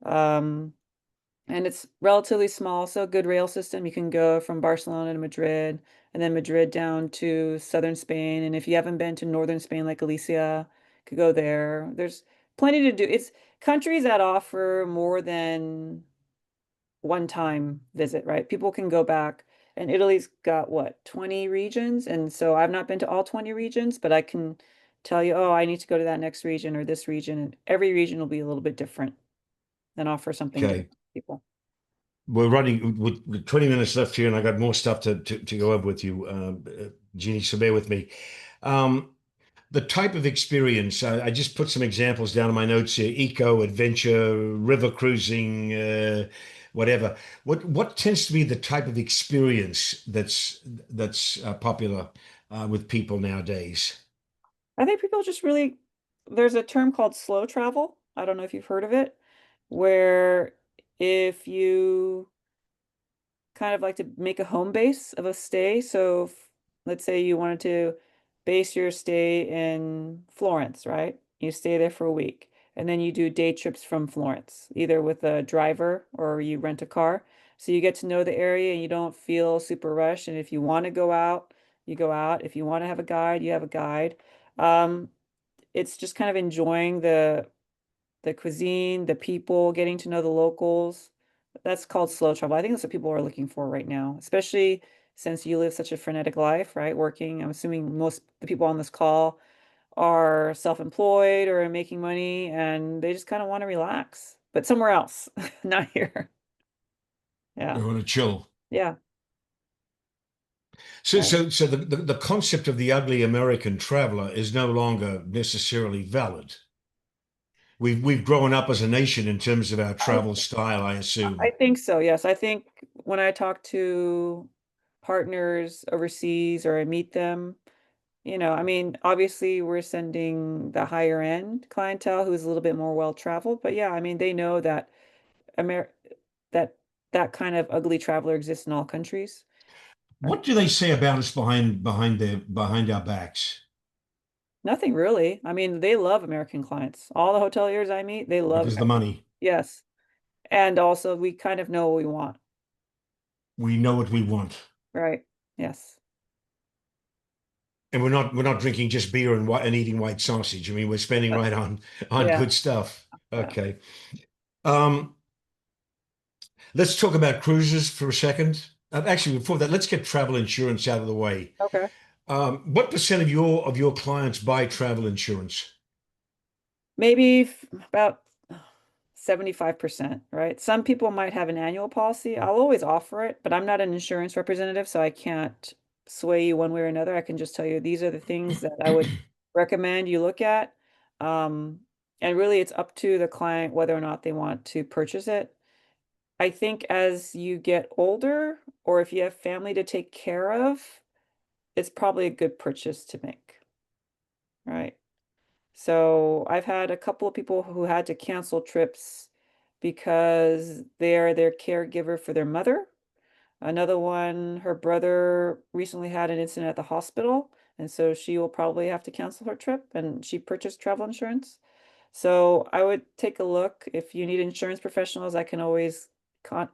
Um, and it's relatively small, so good rail system. You can go from Barcelona to Madrid and then Madrid down to southern Spain. And if you haven't been to northern Spain, like Galicia, could go there. There's plenty to do. It's countries that offer more than one-time visit, right? People can go back. And Italy's got what, 20 regions? And so I've not been to all 20 regions, but I can tell you, oh, I need to go to that next region or this region. And every region will be a little bit different and offer something different Okay. to people. We're running with 20 minutes left here, and I got more stuff to go over with you, Jeannie, so bear with me. Um, the type of experience, I just put some examples down in my notes here: eco, adventure, river cruising, whatever. What tends to be the type of experience that's popular with people nowadays? I think people just really, there's a term called slow travel. I don't know if you've heard of it, where if you kind of like to make a home base of a stay. So let's say you wanted to base your stay in Florence, right? You stay there for a week and then you do day trips from Florence, either with a driver or you rent a car. So you get to know the area and you don't feel super rushed. And if you want to go out, you go out. If you want to have a guide, you have a guide. Um, it's just kind of enjoying the cuisine, the people, getting to know the locals. That's called slow travel. I think that's what people are looking for right now, especially since you live such a frenetic life, right? Working. I'm assuming most the people on this call are self-employed or making money and they just kind of want to relax, but somewhere else, not here. They Yeah. want to chill. Yeah. So, Right. so the concept of the ugly American traveler is no longer necessarily valid. We've grown up as a nation in terms of our travel style, I I assume. think so. Yes. I think when I talk to partners overseas or I meet them, I mean, obviously we're sending the higher end clientele who's a little bit more well traveled, but yeah, I mean, they know that Amer that that kind of ugly traveler exists in all countries, What right? do they say about us behind our backs? Nothing really. I mean, they love American clients. All the hoteliers I meet, they love Because the American. money. Yes. And also we kind of know what we want, We know what we want. right? Yes. And we're not drinking just beer and eating white sausage. I mean, we're spending right on Yeah. good stuff. Yeah. Okay. Um, let's talk about cruises for a second. Actually, before that, let's get travel insurance out of the way. Okay. What percent of your clients buy travel insurance? Maybe about 75%, right? Some people might have an annual policy. I'll always offer it, but I'm not an insurance representative, so I can't sway you one way or another. I can just tell you these are the things that I would recommend you look at. Um, and really, it's up to the client whether or not they want to purchase it. I think as you get older, or if you have family to take care of, it's probably a good purchase to make, right? So I've had a couple of people who had to cancel trips because they're their caregiver for their mother. Another one, her brother recently had an incident at the hospital, and so she will probably have to cancel her trip, and she purchased travel insurance. So I would take a look. If you need insurance professionals, I can always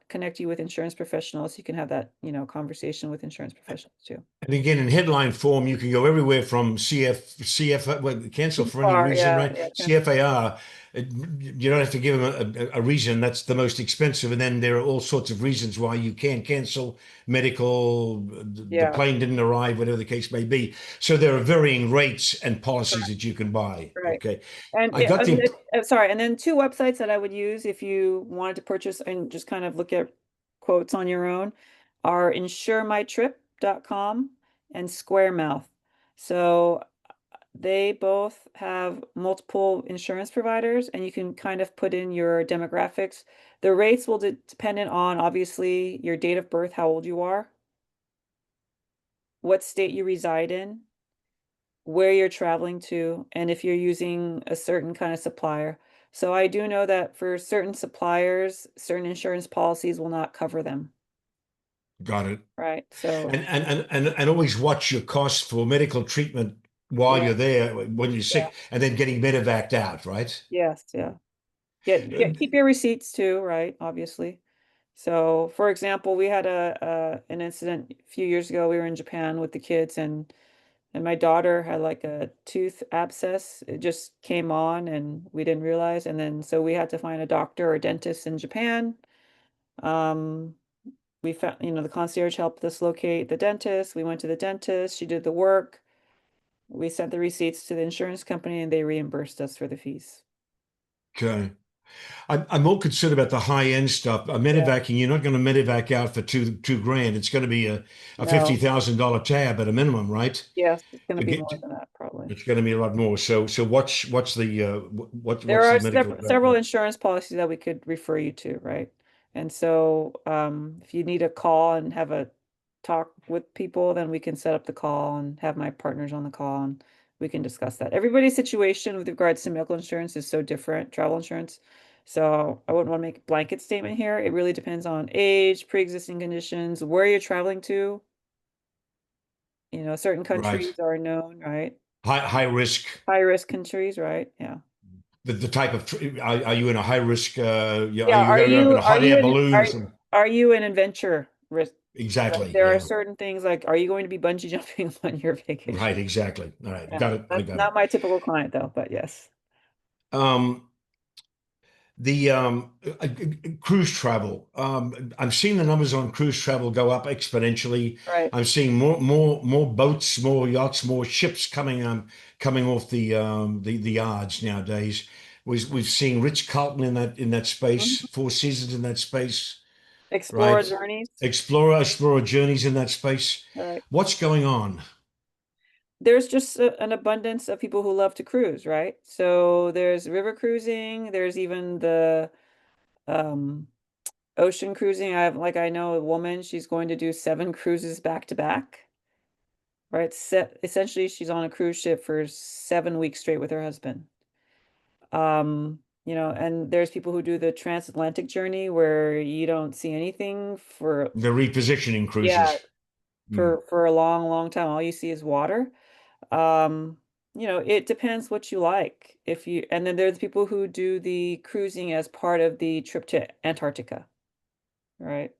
connect you with insurance professionals. You can have that, conversation with insurance professionals too. And again, in headline form, you can go everywhere from well, cancel Too for any far, reason, yeah, right? yeah, CFAR, you don't have to give them a reason. That's the most expensive. And then there are all sorts of reasons why you can't cancel: medical, the yeah, plane didn't arrive, whatever the case may be. So there are varying rates and policies that you can buy. right. Okay. And I yeah, got the, sorry, and then two websites that I would use if you wanted to purchase and just kind of look at quotes on your own are insuremytrip.com and Squaremouth. So They both have multiple insurance providers, and you can kind of put in your demographics. The rates will dependent on obviously your date of birth, how old you are, what state you reside in, where you're traveling to, and if you're using a certain kind of supplier. So I do know that for certain suppliers, certain insurance policies will not cover them, Got it. right? So And always watch your costs for medical treatment while yeah, you're there when you're yeah, sick, and then getting medevaced out, right? yes, yeah. Keep your receipts too, right? Obviously. So, for example, we had a an incident a few years ago. We were in Japan with the kids, and my daughter had like a tooth abscess. It just came on, and we didn't realize. And then so we had to find a doctor or dentist in Japan. Um, we found, the concierge helped us locate the dentist. We went to the dentist. She did the work. We sent the receipts to the insurance company, and they reimbursed us for the fees. Okay. I'm more concerned about the high end stuff. Yeah. Medevacing, you're not going to medevac out for two grand. It's going to be a No. $50,000 tab at a minimum, right? Yes, it's going to To be get more than that, probably. it's going to be a lot more. So what's the There what's are the medical several development? insurance policies that we could refer you to, right? And so, if you need a call and have a talk with people, then we can set up the call and have my partners on the call and we can discuss that. Everybody's situation with regards to medical insurance is so different, travel insurance. So I wouldn't want to make a blanket statement here. It really depends on age, pre-existing conditions, where you're traveling to. Certain Right. countries are known, right? High risk. High risk countries, right? Yeah. The type of are you in a high risk? Are Yeah, you going to go up in a hot air balloon or something? are you an adventure risk? Right. Exactly. There are Yeah. certain things like, are you going to be bungee jumping on your vacation? Right. Exactly. All right. Yeah, Got it. I that's got it. not my typical client though, but yes. Um, the cruise travel. I'm seeing the numbers on cruise travel go up exponentially. Right. I'm seeing more boats, more yachts, more ships coming off the yards nowadays. We've seen Rich Carlton in that space, Mhm. Four Seasons in that space, Explore right? journeys. Explorer Journeys in that space. Right. What's going on? There's just an abundance of people who love to cruise, right? So there's river cruising, there's even the um ocean cruising. I know a woman, she's going to do 7 cruises back to back, right? Essentially she's on a cruise ship for 7 weeks straight with her husband. And there's people who do the transatlantic journey where you don't see anything for, The repositioning yeah, cruises. Hmm. for a long, long time. All you see is water. Um, it depends what you like. And then there's people who do the cruising as part of the trip to Antarctica, right?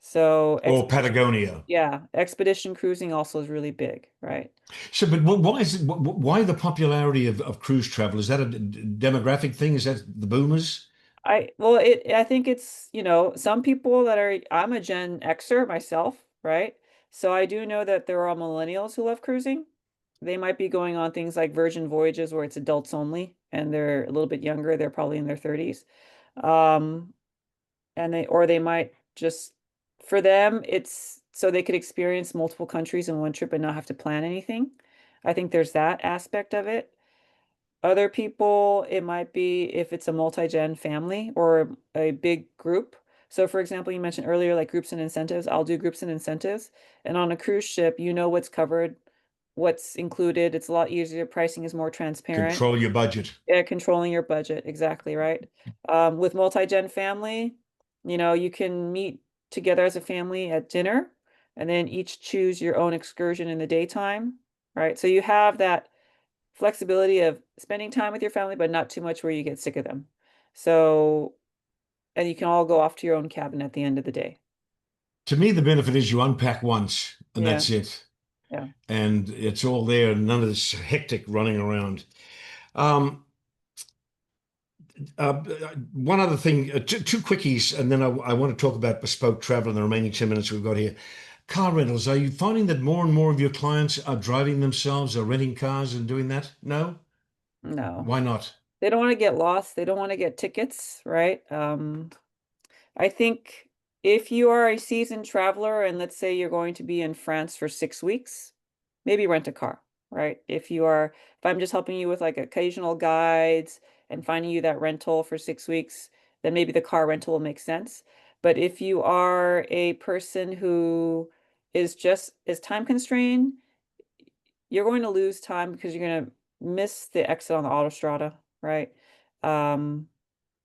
So Or expedition, Patagonia. yeah, expedition cruising also is really big, right? So, but why is it, why the popularity of cruise travel? Is that a demographic thing? Is that the boomers? I think it's, some people I'm a Gen Xer myself, right? So I do know that there are millennials who love cruising. They might be going on things like Virgin Voyages where it's adults only and they're a little bit younger, they're probably in their 30s. Um, or they might just, for them, it's so they could experience multiple countries in one trip and not have to plan anything. I think there's that aspect of it. Other people, it might be if it's a multi-gen family or a big group. So, for example, you mentioned earlier, like groups and incentives. I'll do groups and incentives. And on a cruise ship, you know what's covered, what's included. It's a lot easier. Pricing is more transparent. Control your budget. Yeah, controlling your budget. Exactly right. With multi-gen family, you can meet together as a family at dinner and then each choose your own excursion in the daytime, right? So you have that flexibility of spending time with your family, but not too much where you get sick of them. So, and you can all go off to your own cabin at the end of the day. To me, the benefit is you unpack once and Yeah, that's it, yeah. and it's all there, and none of this hectic running around. Um, One other thing, two quickies, and then I want to talk about bespoke travel in the remaining 10 minutes we've got here. Car rentals. Are you finding that more and more of your clients are driving themselves or renting cars and doing that? No? No, Why not? they don't want to get lost. They don't want to get tickets, right? I think if you are a seasoned traveler and let's say you're going to be in France for 6 weeks, maybe rent a car, right? If I'm just helping you with like occasional guides and finding you that rental for 6 weeks, then maybe the car rental will make sense. But if you are a person who is time constrained, you're going to lose time because you're going to miss the exit on the autostrada, right? Um,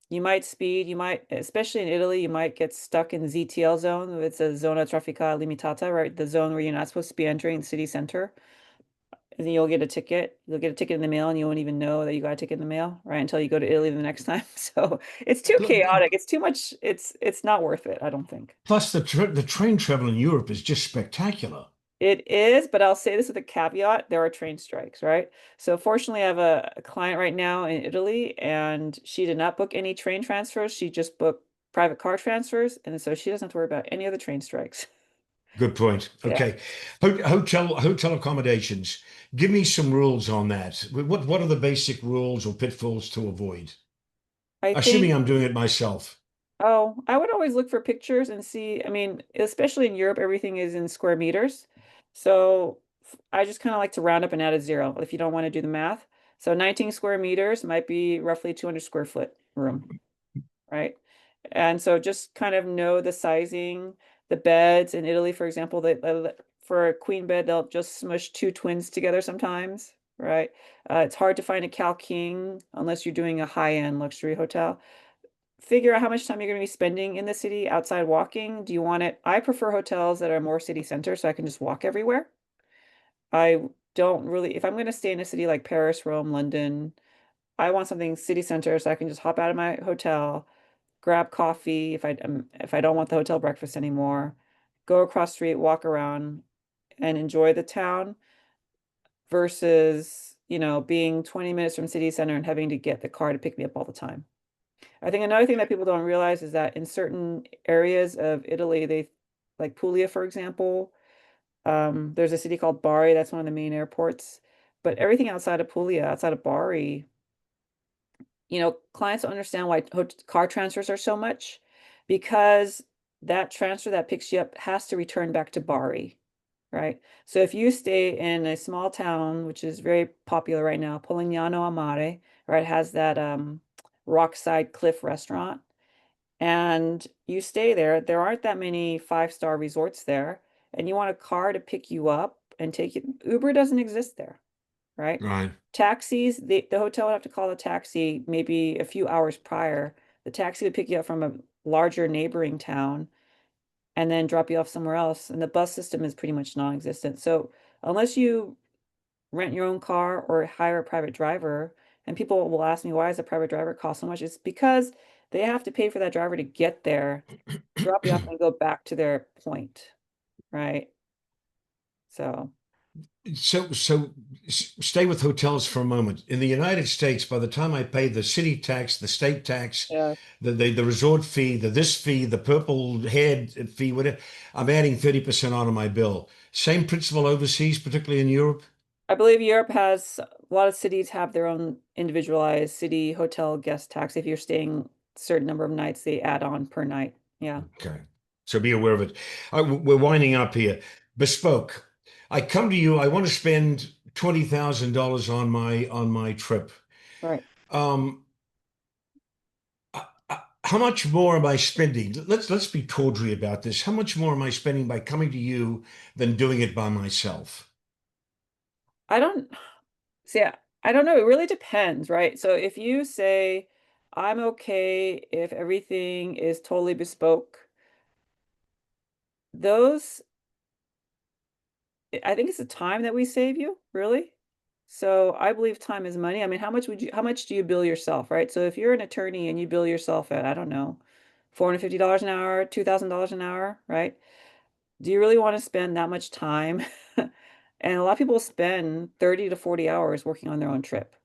you might speed, especially in Italy, you might get stuck in the ZTL zone. It's a zona traffica limitata, right? The zone where you're not supposed to be entering the city center. And then you'll get a ticket. You'll get a ticket in the mail and you won't even know that you got a ticket in the mail, right? Until you go to Italy the next time. So it's too chaotic. It's too much. It's not worth it, I don't think. Plus, the train travel in Europe is just spectacular. It is, but I'll say this with a caveat, there are train strikes, right? So fortunately, I have a client right now in Italy, and she did not book any train transfers. She just booked private car transfers, and so she doesn't have to worry about any other train strikes. Good point. Yeah. Okay. Hotel accommodations. Give me some rules on that. What are the basic rules or pitfalls to avoid? I Assuming think, I'm doing it myself. oh, I would always look for pictures and see, I mean, especially in Europe, everything is in square meters. So I just kind of like to round up and add a zero if you don't want to do the math. So 19 square meters might be roughly 200 square foot room. Right? And so just kind of know the sizing, the beds in Italy, for example, for a queen bed, they'll just smush two twins together sometimes, right? It's hard to find a Cal King unless you're doing a high-end luxury hotel. Figure out how much time you're going to be spending in the city outside walking. Do you want it? I prefer hotels that are more city center so I can just walk everywhere. I don't really, if I'm going to stay in a city like Paris, Rome, London, I want something city center so I can just hop out of my hotel, grab coffee if I don't want the hotel breakfast anymore, go across the street, walk around and enjoy the town versus, being 20 minutes from city center and having to get the car to pick me up all the time. I think another thing that people don't realize is that in certain areas of Italy, like Puglia, for example, there's a city called Bari, that's one of the main airports. But everything outside of Puglia, outside of Bari, clients don't understand why car transfers are so much because that transfer that picks you up has to return back to Bari, right? So if you stay in a small town, which is very popular right now, Polignano a Mare, right, has that rockside cliff restaurant, and you stay there, there aren't that many five-star resorts there, and you want a car to pick you up and take you. Uber doesn't exist there, right? Right. Taxis, the hotel would have to call a taxi maybe a few hours prior. The taxi would pick you up from a larger neighboring town and then drop you off somewhere else. And the bus system is pretty much non-existent. So unless you rent your own car or hire a private driver, and people will ask me, why does a private driver cost so much? It's because they have to pay for that driver to get there, drop you off, and go back to their point, right? So, Stay with hotels for a moment. In the United States, by the time I pay the city tax, the state tax, yeah. the resort fee, the this fee, the purple head fee, whatever, I'm adding 30% onto my bill. Same principle overseas, particularly in Europe. I believe Europe has a lot of cities have their own individualized city hotel guest tax. If you're staying a certain number of nights, they add on per night. Yeah, Okay. So be aware of it. We're winding up here. Bespoke. I come to you, I want to spend $20,000 on my trip. right. Um, how much more am I spending? Let's be tawdry about this. How much more am I spending by coming to you than doing it by myself? I don't see. I don't know. It really depends, right? So if you say, I'm okay if everything is totally bespoke, those, I think it's the time that we save you, really. So I believe time is money. I mean, how much do you bill yourself, right? So if you're an attorney and you bill yourself at, I don't know, $450 an hour, $2,000 an hour, right? Do you really want to spend that much time? And a lot of people spend 30 to 40 hours working on their own trip.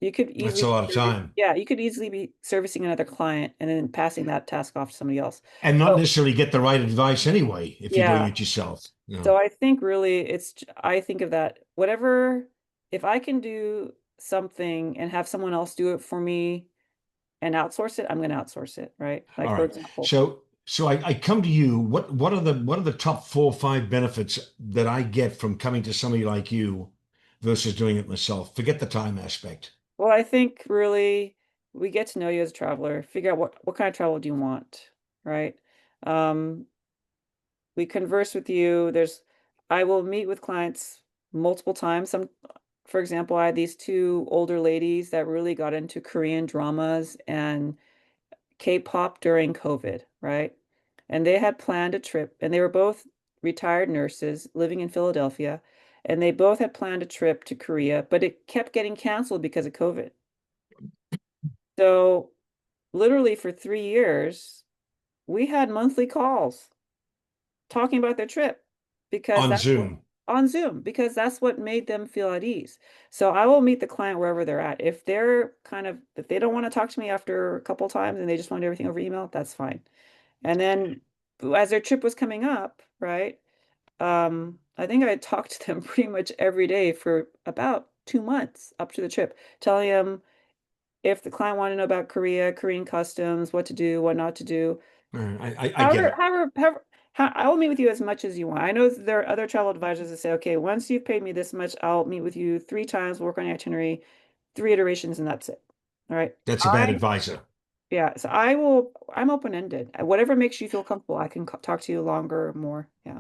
You could That's easily a be lot of time. yeah, you could easily be servicing another client and then passing that task off to somebody else. And not So, necessarily get the right advice anyway, if you're doing yeah. it yourself. So I think really I think of that whatever if I can do something and have someone else do it for me and outsource it, I'm going to outsource it, right? Like All for right. example, So I come to you. What are the top 4 or 5 benefits that I get from coming to somebody like you versus doing it myself. Forget the time aspect. Well, I think really we get to know you as a traveler, figure out what kind of travel do you want, right? Um, we converse with you. I will meet with clients multiple times. For example, I had these two older ladies that really got into Korean dramas and K-pop during COVID, right? And they had planned a trip, and they were both retired nurses living in Philadelphia, and they both had planned a trip to Korea, but it kept getting canceled because of COVID. So literally for 3 years, we had monthly calls talking about their trip because On that's what Zoom. on Zoom, because that's what made them feel at ease. So I will meet the client wherever they're at. If they don't want to talk to me after a couple times and they just want everything over email, that's fine. And then as their trip was coming up, right? I think I talked to them pretty much every day for about 2 months up to the trip, telling them if the client wanted to know about Korea, Korean customs, what to do, what not to do. I get it. I will meet with you as much as you want. I know there are other travel advisors that say, okay, once you've paid me this much, I'll meet with you 3 times, work on the itinerary, 3 iterations, and that's it. All right. That's a bad advisor. Yeah. I'm open-ended. Whatever makes you feel comfortable, I can talk to you longer or more. Yeah.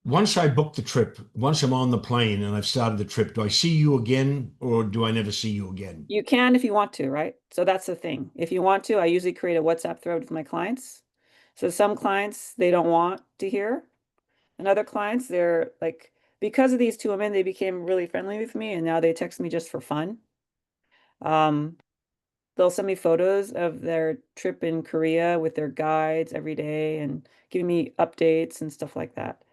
Once I book the trip, once I'm on the plane and I've started the trip, do I see you again or do I never see you again? You can if you want to, right? So that's the thing. If you want to, I usually create a WhatsApp thread with my clients. So some clients, they don't want to hear. And other clients, they're like, because of these two women, they became really friendly with me and now they text me just for fun. Um, they'll send me photos of their trip in Korea with their guides every day and giving me updates and stuff like that. I,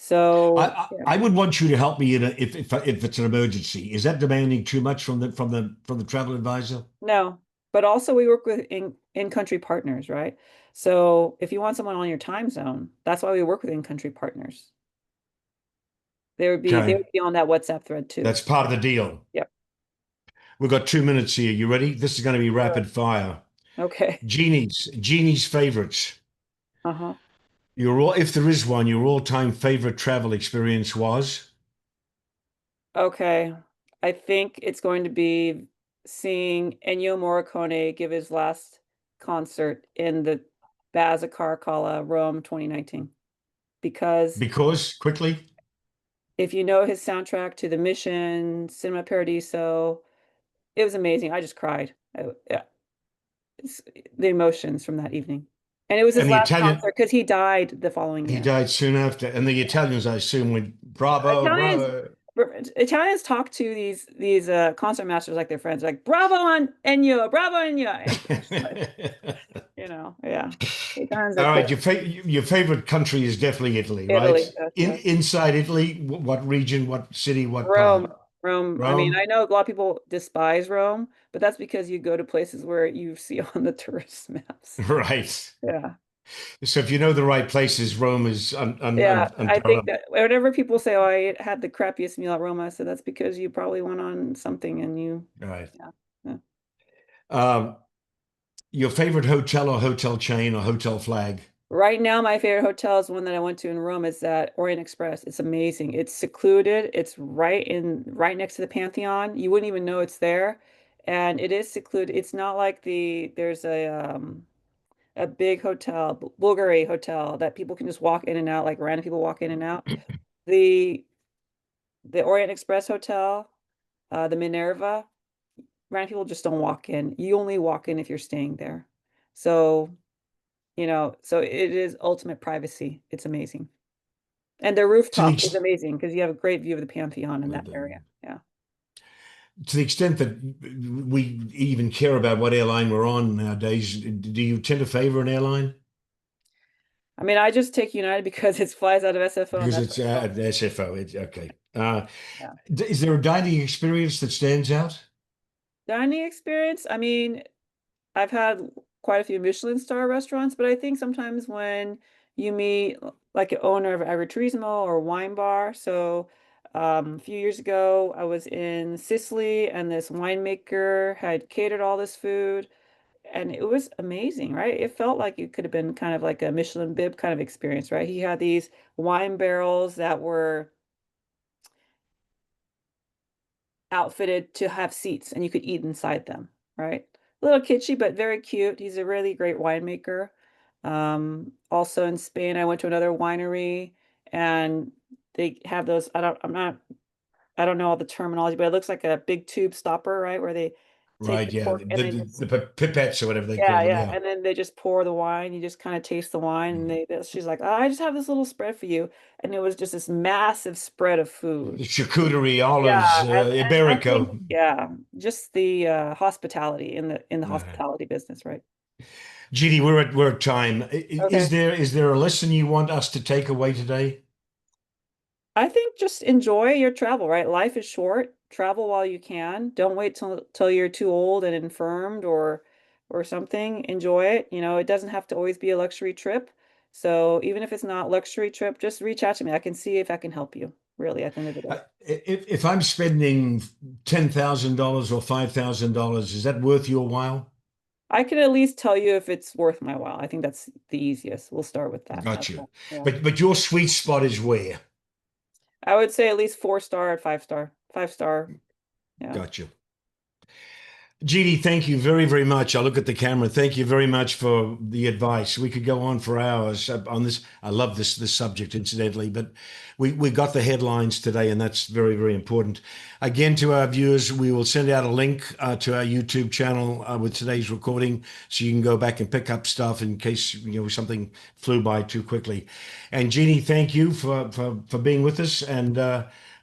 So, I yeah. I would want you to help me if it's an emergency. Is that demanding too much from the travel advisor? No, but also we work with in-country partners, right? So if you want someone on your time zone, that's why we work with in-country partners. They Okay, would be on that WhatsApp thread too. that's part of the deal. Yep. We've got 2 minutes here. You ready? This is going to be Sure. rapid fire. Okay. Jeannie's favorites. Uh-huh. If there is one, your all-time favorite travel experience was Okay. I think it's going to be seeing Ennio Morricone give his last concert in the Bazza Caracalla, Rome 2019. Because because quickly. if you know his soundtrack to The Mission, Cinema Paradiso, it was amazing. I just cried. Yeah, it's the emotions from that evening. And it was his And the last Italian, concert because he died the following he year. died soon after. And the Italians, I assume, went bravo, Italians bravo. Italians talk to these concert masters like their friends, like bravo on Ennio, bravo Ennio. And you're just like, yeah. Italians are All right, cool. your favorite country is definitely Italy, right? Italy, yes. Inside Italy, what region, what city, what part? Rome, Rome. I mean, Rome, I know a lot of people despise Rome, but that's because you go to places where you see on the tourist maps. right? Yeah. So if you know the right places, Rome is Yeah, I think unparalleled. that whenever people say, "Oh, I had the crappiest meal at Rome," I said that's because you probably went on something and Right. yeah, yeah. Um, your favorite hotel or hotel chain or hotel flag? Right now, my favorite hotel is one that I went to in Rome. Is that Orient Express? It's amazing. It's secluded. It's right next to the Pantheon. You wouldn't even know it's there, and it is secluded. It's not like there's a big hotel, Bulgari hotel that people can just walk in and out, like random people walk in and out. The the Orient Express Hotel, the Minerva, random people just don't walk in. You only walk in if you're staying there. So, so it is ultimate privacy. It's amazing. And their To the rooftop is ex- amazing because you have a great view of the Pantheon in that area. Yeah. to the extent that we even care about what airline we're on nowadays, do you tend to favor an airline? I mean, I just take United because it flies out of SFO and Because that's it's what I love. SFO. It's okay. Yeah. Is there a dining experience that stands out? Dining experience. I mean, I've had quite a few Michelin star restaurants, but I think sometimes when you meet like an owner of agriturismo or wine bar. So a few years ago, I was in Sicily and this winemaker had catered all this food and it was amazing, right? It felt like it could have been kind of like a Michelin bib kind of experience, right? He had these wine barrels that were outfitted to have seats and you could eat inside them, right? A little kitschy, but very cute. He's a really great winemaker. Also in Spain, I went to another winery and they have those, I don't know all the terminology, but it looks like a big tube stopper, right? Where they take Right. the Yeah. cork and they The just, pipettes or whatever they call yeah, them. yeah. Yeah. And then they just pour the wine. You just kind of taste the wine. And Mm. she's like, oh, I just have this little spread for you. And it was just this massive spread of food. The charcuterie, Yeah, olives, and I think, Iberico. yeah, just the hospitality in the Right. hospitality business, right? Judy, we're at time. Okay. Is there a lesson you want us to take away today? I think just enjoy your travel, right? Life is short. Travel while you can. Don't wait till you're too old and infirmed or something. Enjoy it. You know, it doesn't have to always be a luxury trip. So even if it's not luxury trip, just reach out to me. I can see if I can help you, really, at the end of the day. If I'm spending $10,000 or $5,000, is that worth your while? I can at least tell you if it's worth my while. I think that's the easiest. We'll start with that. Got you. Yeah. But your sweet spot is where? I would say at least 4 star at 5 star. 5 star. Yeah. Got you. Gidi, thank you very, very much. I'll look at the camera. Thank you very much for the advice. We could go on for hours on this. I love this subject, incidentally, but we got the headlines today, and that's very, very important. Again, to our viewers, we will send out a link to our YouTube channel with today's recording, so you can go back and pick up stuff in case something flew by too quickly. And Jeannie, thank you for being with us, and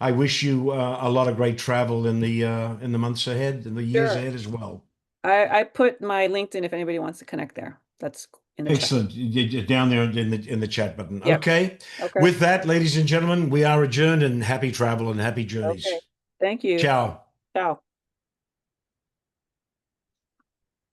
I wish you a lot of great travel in the months ahead and the years Sure. ahead as well. I put my LinkedIn if anybody wants to connect there. That's in the chat. Excellent. Down there in the chat button. Yep. Okay. Okay. With that, ladies and gentlemen, we are adjourned, and happy travel and happy Okay. journeys. Thank you. Ciao. Ciao.